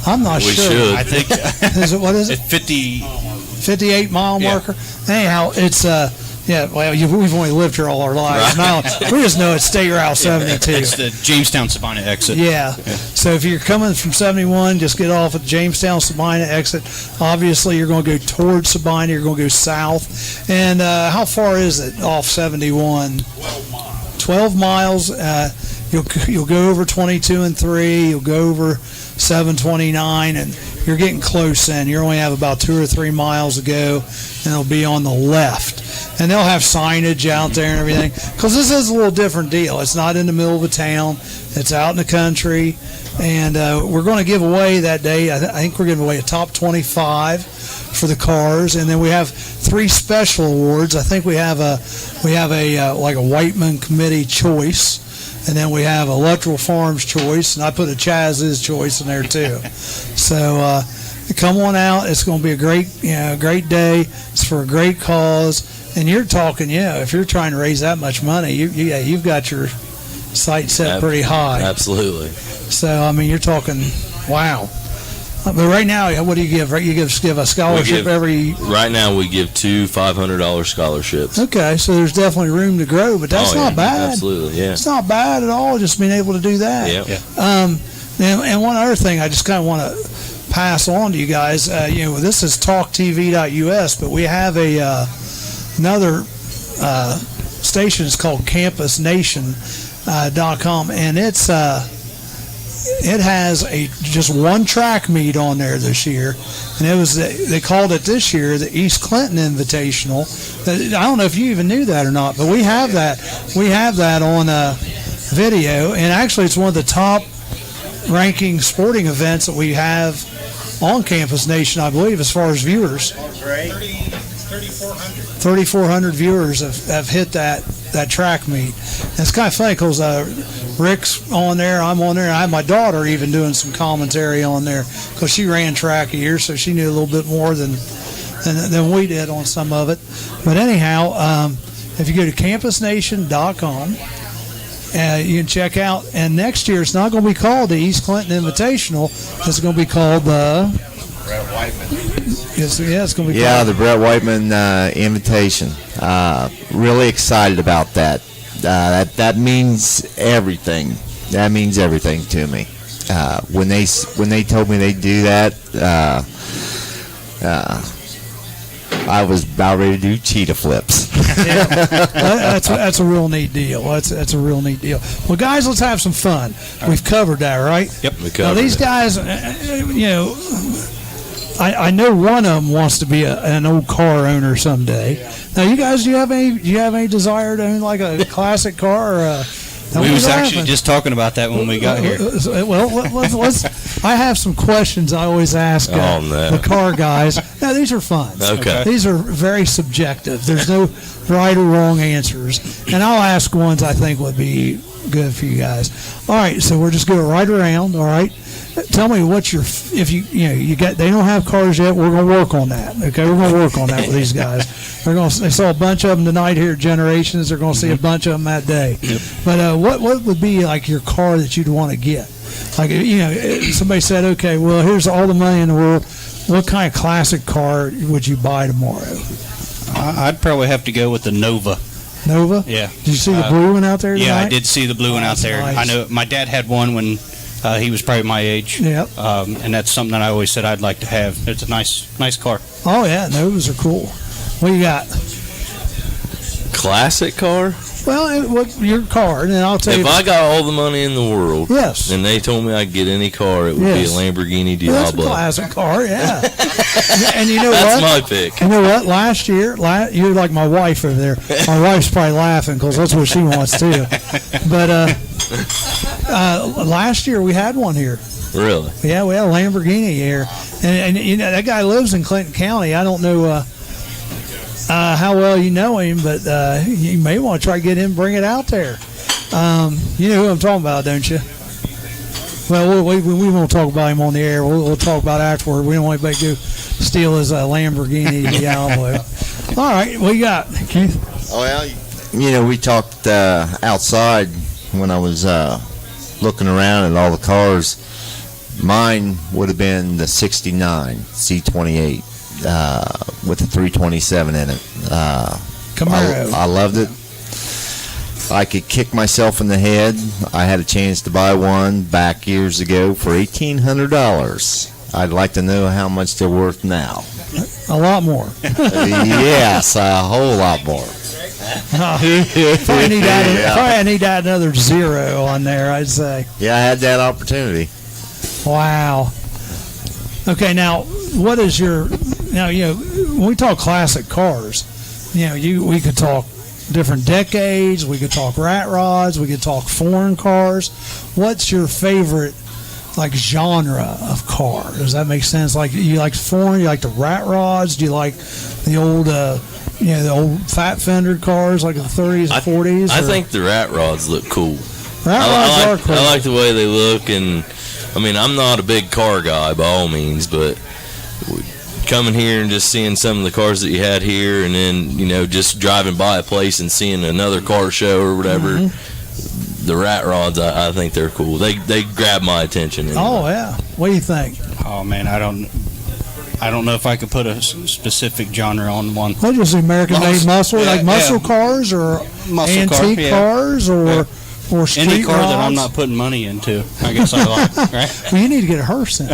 I'm not We sure. should. I think What is it? it's 50. 58 mile Yeah. marker? Anyhow, it's, well, we've only lived here all our lives. Now, we just know it's State Route 72. It's the Jamestown Sabina exit. Yeah. So if you're coming from 71, just get off at Jamestown Sabina exit. Obviously, you're going to go towards Sabina. You're going to go south. And how far is it off 71? 12 miles. You'll go over 22 and 3. You'll go over 729, and you're getting close in. You only have about 2 or 3 miles to go, and it'll be on the left. And they'll have signage out there and everything, because this is a little different deal. It's not in the middle of a town. It's out in the country, and we're going to give away that day, I think we're giving away a top 25 for the cars, and then we have 3 special awards. I think we have a like a Whiteman Committee choice, and then we have Electoral Farms choice, and I put a Chaz's choice in there too. So come on out. It's going to be a great day. It's for a great cause. And you're talking, if you're trying to raise that much money, you've got your sight set pretty high. Absolutely. So, I mean, you're talking, wow. But right now, what do you give? You give a scholarship every. Right now, we give 2 $500 scholarships. Okay, so there's definitely room to grow, but that's not bad. Absolutely, yeah. It's not bad at all. Just being able to do that. Yeah. And one other thing, I just kind of want to pass on to you guys. This is talktv.us, but we have another station. It's called campusnation.com, and it has just one track meet on there this year, and they called it this year the East Clinton Invitational. I don't know if you even knew that or not, but we have that on video, and actually it's one of the top ranking sporting events that we have on Campus Nation, I believe, as far as viewers. 3,400 viewers have hit that track meet. And it's kind of funny because Rick's on there, I'm on there, and I have my daughter even doing some commentary on there because she ran track a year, so she knew a little bit more than we did on some of it. But anyhow, if you go to campusnation.com, you can check out, and next year it's not going to be called the East Clinton Invitational. It's going to be called the Brett Whiteman. It's going to be called the Brett Whiteman Invitation. Really excited about that. That means everything. That means everything to me. When they told me they'd do that, I was about ready to do cheetah flips. That's a real neat deal. That's a real neat deal. Well, guys, let's have some fun. We've covered that, right? Yep, We covered Now these it. guys, I know one of them wants to be an old car owner someday. Now, you guys, do you have any desire to own like a classic car? Or We was actually just talking about that when we got here. Well, let's. I have some questions I always ask the car guys. Now, these are fun. Okay. These are very subjective. There's no right or wrong answers, and I'll ask ones I think would be good for you guys. All right, so we're just going right around. All right. Tell me what's your you got. They don't have cars yet. We're going to work on that. Okay, we're going to work on that with these guys. They saw a bunch of them tonight here at Generations. They're going to see a bunch of them that day. Yep. But what would be like your car that you'd want to get? Like somebody said, okay, well here's all the money in the world. What kind of classic car would you buy tomorrow? I'd probably have to go with the Nova. Nova? Yeah. Did you see the blue one out there tonight? Yeah, I did see the blue one out there. Nice. I know my dad had one when he was probably my age. Yep. And that's something that I always said I'd like to have. It's a nice car. Oh yeah, Novas are cool. What you got? Classic car? Well, your car, and then I'll tell you. If I got all the money in the world, Yes. and they told me I'd get any car, it would Yes. be a Lamborghini Well, that's a Diablo. classic car, yeah. And you know That's what? my pick. You know what? Last year, you're like my wife over there. My wife's probably laughing because that's what she wants too. But last year we had one here. Really? Yeah, we had a Lamborghini here, and that guy lives in Clinton County. I don't know how well you know him, but you may want to try to get him, bring it out there. You know who I'm talking about, don't you? Well, we won't talk about him on the air. We'll talk about it afterward. We don't want anybody to go steal his Lamborghini Diablo. All right, what you got, Keith? Well, we talked outside when I was looking around at all the cars. Mine would have been the 69 C28 with the 327 in it. Camaro. I loved it. I could kick myself in the head. I had a chance to buy one back years ago for $1,800. I'd like to know how much they're worth now. A lot more. Yes, a whole lot more. Probably need to add another zero on there, I'd say. Yeah, I had that opportunity. Wow. Okay, now what is your when we talk classic cars, we could talk different decades, we could talk rat rods, we could talk foreign cars. What's your favorite genre of car? Does that make sense? Like, you like foreign, you like the rat rods, do you like the old the old fat fender cars like the 30s and 40s? I think the rat rods look cool. Rat rods are cool. I like the way they look, and I mean, I'm not a big car guy by all means, but coming here and just seeing some of the cars that you had here, and then just driving by a place and seeing another car show or whatever. The rat rods, I think they're cool. They grab my attention. Anyway. Oh yeah. What do you think? Oh man, I don't know if I could put a specific genre on one. Well, just American-made muscle, like muscle cars or antique cars or street any car rods. that I'm not putting money into. I guess I like. Right? Well, you need to get a hearse then.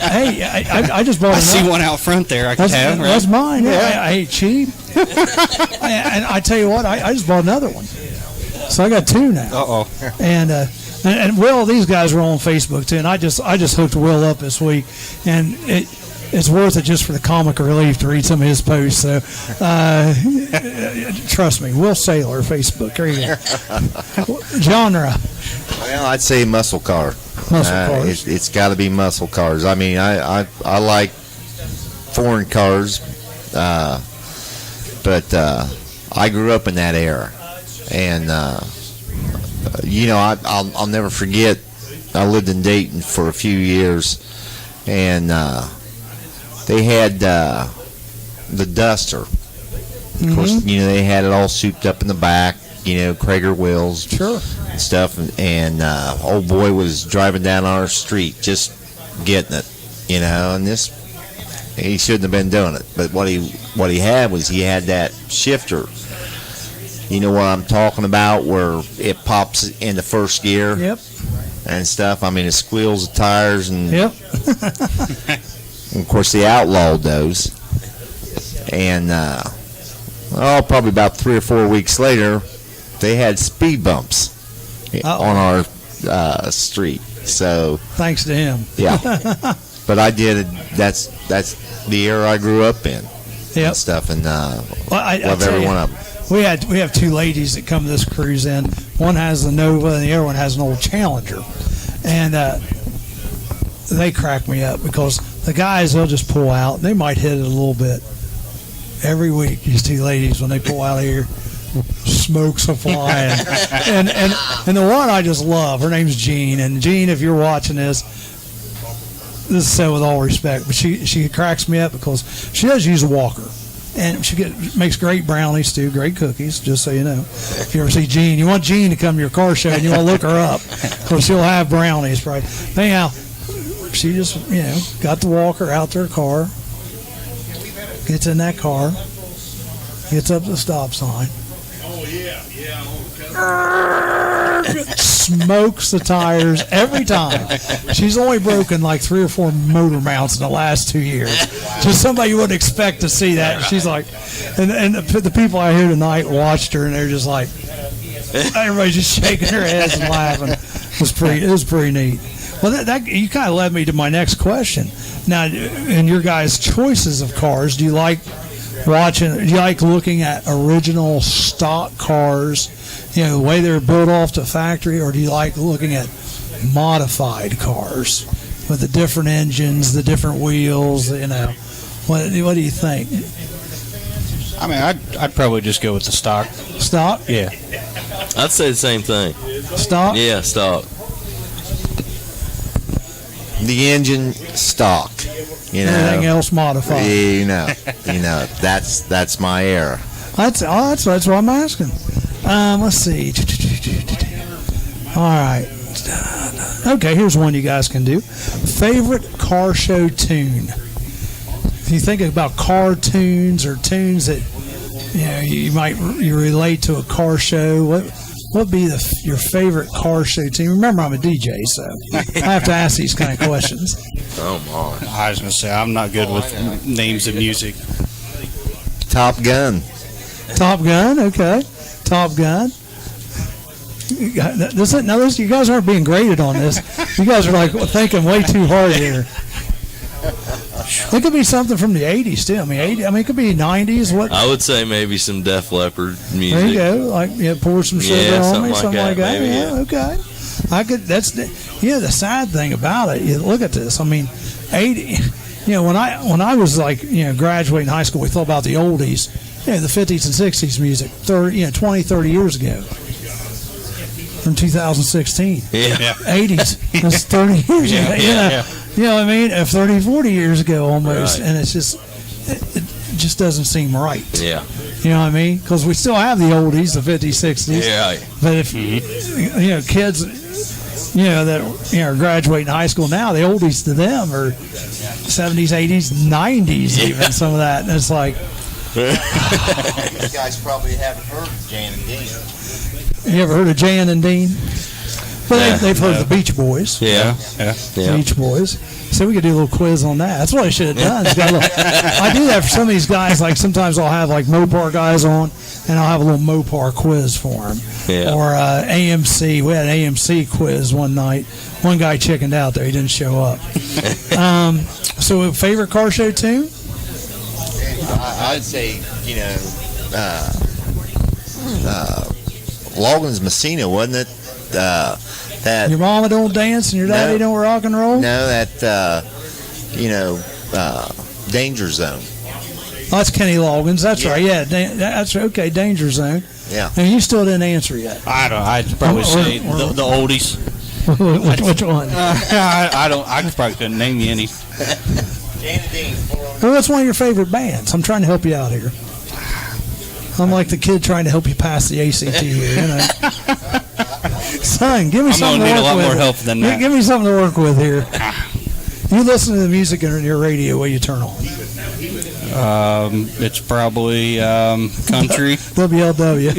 Hey, I just bought. I see one out front there. I could have. Right? That's mine. Yeah, I ain't cheap. And I tell you what, I just bought another one. So I got two now. And Will, these guys were on Facebook too, and I just hooked Will up this week, and it's worth it just for the comic relief to read some of his posts. So trust me, Will Saylor, Facebook. There you go. Genre. Well, I'd say muscle car. Muscle cars. It's got to be muscle cars. I mean, I like foreign cars, but I grew up in that era. And I'll never forget. I lived in Dayton for a few years, and they had the Duster. Of course, they had it all souped up in the back. Krager wheels, sure, and stuff. And old boy was driving down our street, just getting it. And he shouldn't have been doing it. But what he had was he had that shifter. You know what I'm talking about, where it pops in the first gear, and stuff. I mean, it squeals the tires, and and of course they outlawed those. And probably about 3 or 4 weeks later, they had speed bumps on our street. So thanks to him, But I did. That's the era I grew up in, and stuff, and love every one of them. We have two ladies that come to this cruise in. One has the Nova and the other one has an old Challenger. And they crack me up because the guys, they'll just pull out. They might hit it a little bit. Every week, these two ladies, when they pull out of here, smokes are flying. and the one I just love, her name's Jean. And Jean, if you're watching this is said with all respect, but she cracks me up because she does use a walker. And she makes great brownies too, great cookies, just so you know. If you ever see Jean, you want Jean to come to your car show and you want to look her up because she'll have brownies, right? Anyhow, she just, got the walker out to her car, gets in that car, gets up to the stop sign. Smokes the tires every time. She's only broken like 3 or 4 motor mounts in the last 2 years. Just somebody you wouldn't expect to see that. She's like, and the people out here tonight watched her, and they're just like, everybody's just shaking their heads and laughing. It was pretty neat. Well, that you kind of led me to my next question. Now, in your guys' choices of cars, do you like looking at original stock cars, the way they're built off the factory, or do you like looking at modified cars with the different engines, the different wheels, what do you think? I mean, I'd probably just go with the stock. Stock? Yeah. I'd say the same thing. Stock? Yeah, stock. The engine stock. Everything else modified. That's my era. That's what I'm asking. Let's see. All right. Okay, here's one you guys can do. Favorite car show tune. If you think about car tunes or tunes that you relate to a car show, what would be your favorite car show tune? Remember, I'm a DJ, so I have to ask these kind of questions. Oh my! I was gonna say I'm not good with names of music. Top Gun. Top Gun, okay. Top Gun. You guys aren't being graded on this. You guys are like thinking way too hard here. It could be something from the 80s too. I mean, it could be 90s. What? I would say maybe some Def Leppard music. There you go. Like pour some sugar on me, something like that. Maybe, okay. I could. That's the sad thing about it. You look at this. I mean, 80. When I was like graduating high school, we thought about the oldies. The 50s and 60s music. 20, 30 years ago. From 2016. Yeah. 80s. That's 30 years ago. You know what I mean? Of 30, 40 years ago almost, Right. and it just doesn't seem right. Yeah. You know what I mean? Because we still have the oldies, the 50s, 60s. Yeah. But if you know kids, that are graduating high school now, the oldies to them are 70s, 80s, 90s, even some of that, and it's like, You guys probably haven't heard of Jan and Dean. you ever heard of Jan and Dean? Well, Yeah. they've heard of the Beach Boys. Yeah. Yeah. Beach Boys. So we could do a little quiz on that. That's what I should have done. I do that for some of these guys. Like sometimes I'll have like Mopar guys on, and I'll have a little Mopar quiz for them. Yeah. Or AMC. We had an AMC quiz one night. One guy chickened out there. He didn't show up. So favorite car show tune? I'd say, Logan's Messina, wasn't it? That Your mama don't dance and your daddy don't rock and roll? No, that Danger Zone. Oh, that's Kenny Loggins. That's right. Yeah, that's okay. Danger Zone. Yeah. And you still didn't answer yet. I'd probably say the oldies. Which one? I probably couldn't name you any. Jan and Dean. Well, what's one of your favorite bands? I'm trying to help you out here. I'm like the kid trying to help you pass the ACT here. Son, give me I'm something gonna to need a work lot with. more help than that. Give me something to work with here. You listen to the music on your radio while you turn on. It's probably country. WLW.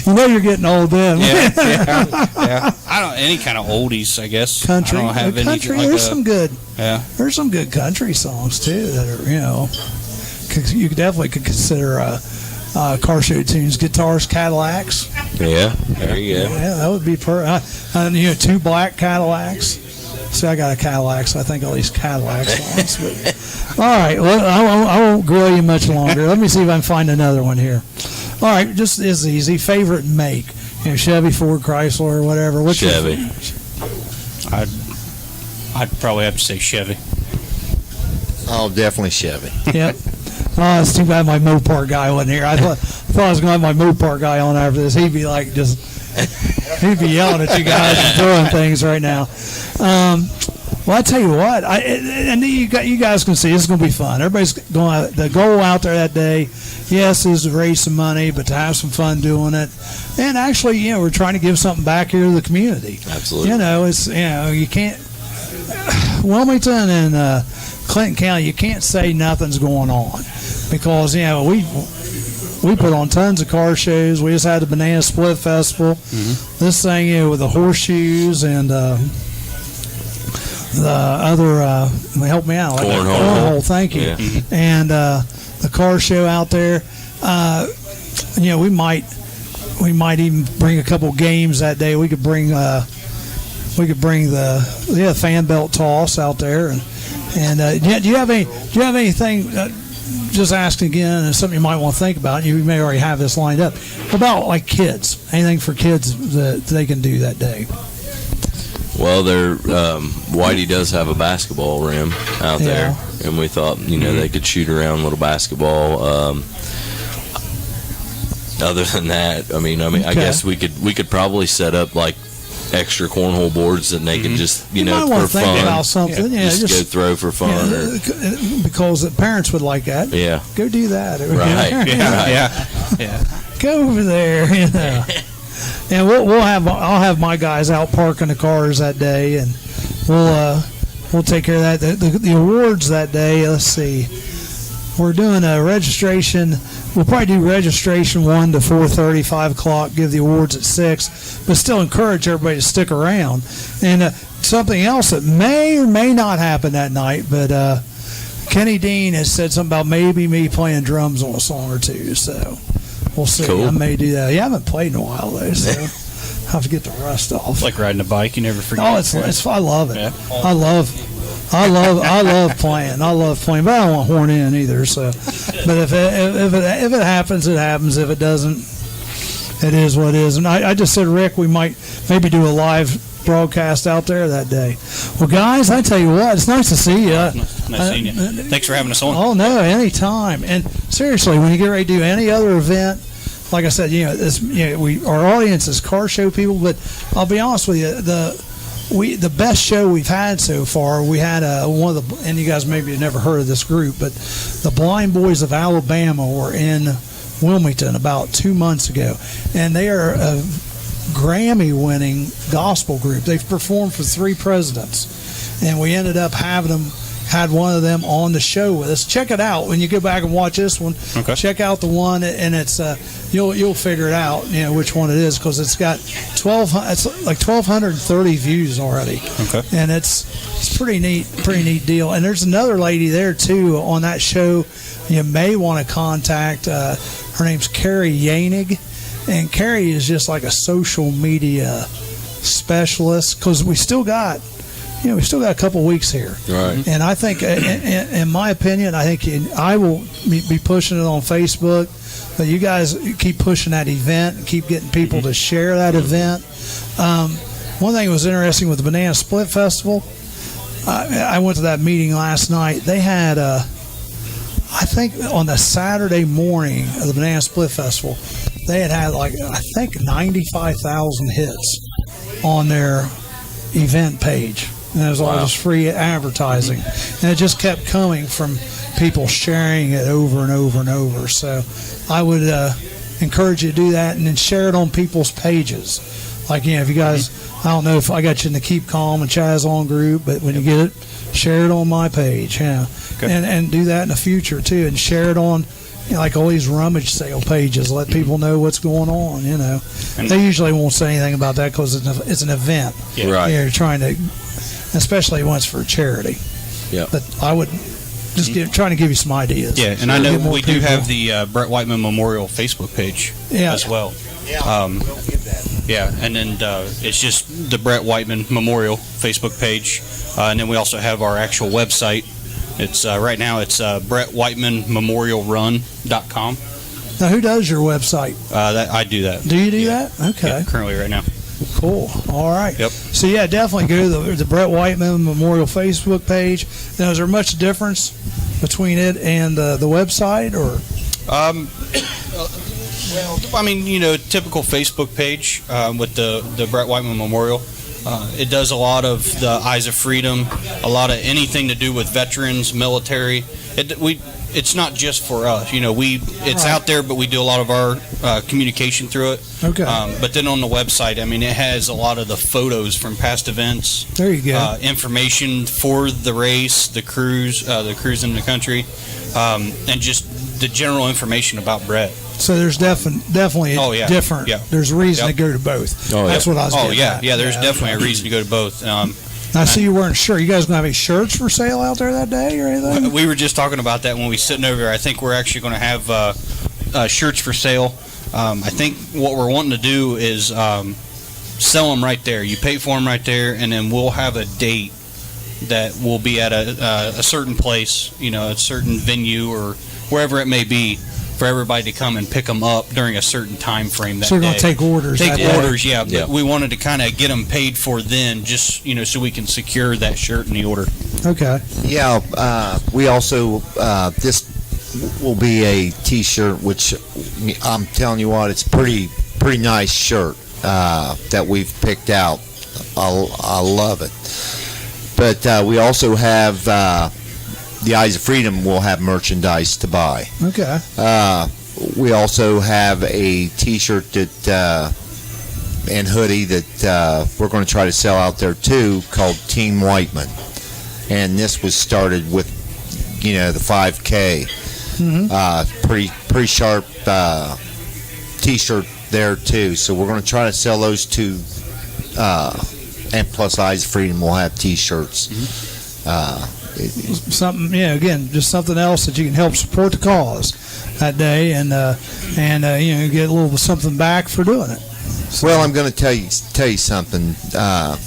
You know you're getting old then. Yeah. I don't any kind of oldies, I guess. Country. I don't have any Country. like There's some good. Yeah. There's some good country songs too that are you definitely could consider car show tunes. Guitars, Cadillacs. Yeah. There you go. Yeah, that would be two black Cadillacs. See, I got a Cadillac, so I think all these Cadillac songs. But, all right, well, I won't grill you much longer. Let me see if I can find another one here. All right, just as easy. Favorite make? Chevy, Ford, Chrysler, or whatever. What's Chevy. I'd probably have to say Chevy. Oh, definitely Chevy. Yep. Oh, it's too bad my Mopar guy wasn't here. I thought I was going to have my Mopar guy on after this. He'd be like he'd be yelling at you guys and throwing things right now. Well, I tell you what, and you guys can see this is going to be fun. Everybody's going. The goal out there that day, yes, is to raise some money, but to have some fun doing it. And actually, we're trying to give something back here to the community. Absolutely. It's you can't. Wilmington and Clinton County, you can't say nothing's going on because we put on tons of car shows. We just had the Banana Split Festival. Mm-hmm. This thing, with the horseshoes and the other, help me out. Cornhole. Thank you. Yeah. And the car show out there. We might even bring a couple games that day. We could bring the fan belt toss out there and do you have anything? Just ask again, and something you might want to think about. You may already have this lined up about like kids. Anything for kids that they can do that day. Well, Whitey does have a basketball rim out there, and we thought they could shoot around little basketball. Other than that, I guess we could probably set up like extra cornhole boards that they could just you might want for to think fun. about something. Just go throw for fun. Because the parents would like that. Yeah. Go do that. Right. Yeah. Go over there. And I'll have my guys out parking the cars that day, and we'll take care of that. The awards that day. Let's see. We're doing a registration. We'll probably do registration 1 to 4:30, 5 o'clock. Give the awards at 6, but still encourage everybody to stick around. And something else that may or may not happen that night, but Kenny Dean has said something about maybe me playing drums on a song or two. So we'll see. Cool. I may do that. You haven't played in a while though, so I have to get the rust off. It's like riding a bike. You never forget. Oh, it's I love it. Yeah. I love playing. I love playing, but I don't want to horn in either. So, but if it happens, it happens. If it doesn't, it is what it is. And I just said, Rick, we might maybe do a live broadcast out there that day. Well, guys, I tell you what, it's nice to see you. Nice seeing you. Thanks for having us on. Oh no, anytime. And seriously, when you get ready to do any other event, like I said, our audience is car show people, but I'll be honest with you, the best show we've had so far, we had one of the, and you guys maybe have never heard of this group, but the Blind Boys of Alabama were in Wilmington about 2 months ago, and they are a Grammy-winning gospel group. They've performed for 3 presidents, and we ended up had one of them on the show with us. Check it out when you go back and watch this one. Okay. Check out the one, and it's you'll figure it out, which one it is, because it's got 1,230 views already. Okay. And it's pretty neat deal. And there's another lady there too on that show you may want to contact. Her name's Carrie Yanig, and Carrie is just like a social media specialist, because we still got a couple weeks here. Right. And I think, in my opinion, I will be pushing it on Facebook. But you guys keep pushing that event and keep getting people to share that event. One thing that was interesting with the Banana Split Festival, I went to that meeting last night. They had, I think on the Saturday morning of the Banana Split Festival, they had 95,000 hits on their event page. And it was all just free advertising. And it just kept coming from people sharing it over and over and over. So I would encourage you to do that, and then share it on people's pages. Like, if you guys, I don't know if I got you in the Keep Calm and Chaz On group, but when you get it, share it on my page. Yeah. Okay. And do that in the future too, and share it on like all these rummage sale pages. Let people know what's going on. And they usually won't say anything about that because it's an event. Yeah. Right. You're trying to, especially once for charity. Yeah. But I would just trying to give you some ideas. Yeah, and I know we do have the Brett Whiteman Memorial Facebook page as well. Yeah, and then it's just the Brett Whiteman Memorial Facebook page, and then we also have our actual website. It's right now it's BrettWhitemanMemorialRun.com. Now, who does your website? I do that. Do you do that? Okay. Yeah, currently right now. Cool. All right. Yep. So, yeah, definitely go to the Brett Whiteman Memorial Facebook page. Now, is there much difference between it and the website, or? Well, I mean, typical Facebook page with the Brett Whiteman Memorial. It does a lot of the Eyes of Freedom, a lot of anything to do with veterans, military. It's not just for us, it's out there, but we do a lot of our communication through it. Okay. But then on the website, I mean, it has a lot of the photos from past events. There you go. Information for the race, the cruise in the country, and just the general information about Brett. So there's definitely different. Yeah. There's a reason to go to both. Oh, That's what I was getting at. Yeah. There's definitely a reason to go to both. I see you weren't sure. You guys gonna have any shirts for sale out there that day or anything? We were just talking about that when we were sitting over there. I think we're actually going to have shirts for sale. I think what we're wanting to do is sell them right there. You pay for them right there, and then we'll have a date that will be at a certain place, a certain venue or wherever it may be, for everybody to come and pick them up during a certain time frame that day. So you're going to take orders. Yeah. But we wanted to kind of get them paid for then, just, so we can secure that shirt in the order. Okay. Yeah, we also, this will be a T-shirt, which I'm telling you what, it's pretty nice shirt that we've picked out. I love it. But we also have the Eyes of Freedom will have merchandise to buy. Okay. We also have a T-shirt that and hoodie that we're going to try to sell out there too, called Team Whiteman, and this was started with the 5K. Pretty sharp T-shirt there too. So we're going to try to sell those two, and plus Eyes of Freedom will have T-shirts. Something, again, just something else that you can help support the cause that day, and get a little something back for doing it. So. Well, I'm going to tell you something. I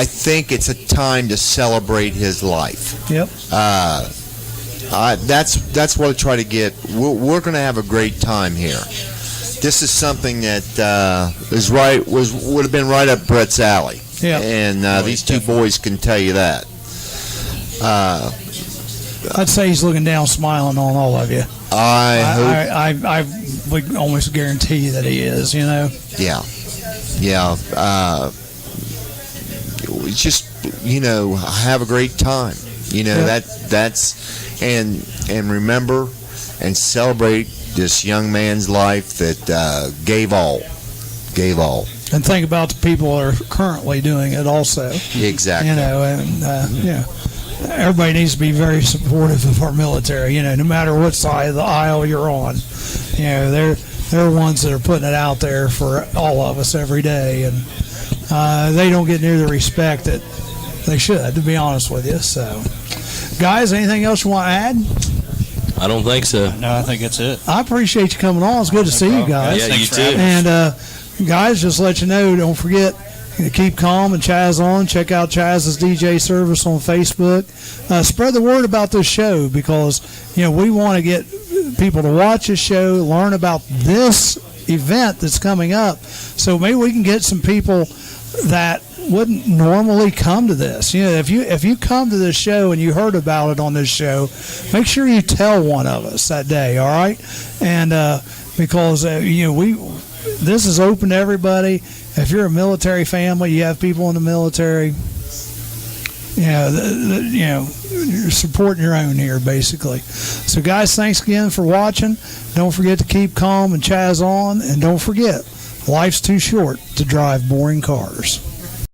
think it's a time to celebrate his life. Yep. That's what I try to get. We're going to have a great time here. This is something that would have been right up Brett's alley. Yeah. And these two boys can tell you that. I'd say he's looking down, smiling on all of you. I would almost guarantee you that he is. You know. Yeah. Just have a great time. That's and remember and celebrate this young man's life that gave all. And think about the people that are currently doing it also. Exactly. Everybody needs to be very supportive of our military. No matter what side of the aisle you're on. They're ones that are putting it out there for all of us every day, and they don't get near the respect that they should, to be honest with you. So, guys, anything else you want to add? I don't think so. No, I think that's it. I appreciate you coming on. It's good to see you guys. Yeah, you too. And guys, just let you know, don't forget to keep calm and Chaz on. Check out Chaz's DJ service on Facebook. Spread the word about this show, because we want to get people to watch this show, learn about this event that's coming up, so maybe we can get some people that wouldn't normally come to this. If you come to this show and you heard about it on this show, make sure you tell one of us that day. All right, and because this is open to everybody. If you're a military family, you have people in the military. You're supporting your own here, basically. So, guys, thanks again for watching. Don't forget to keep calm and Chaz on, and don't forget, life's too short to drive boring cars.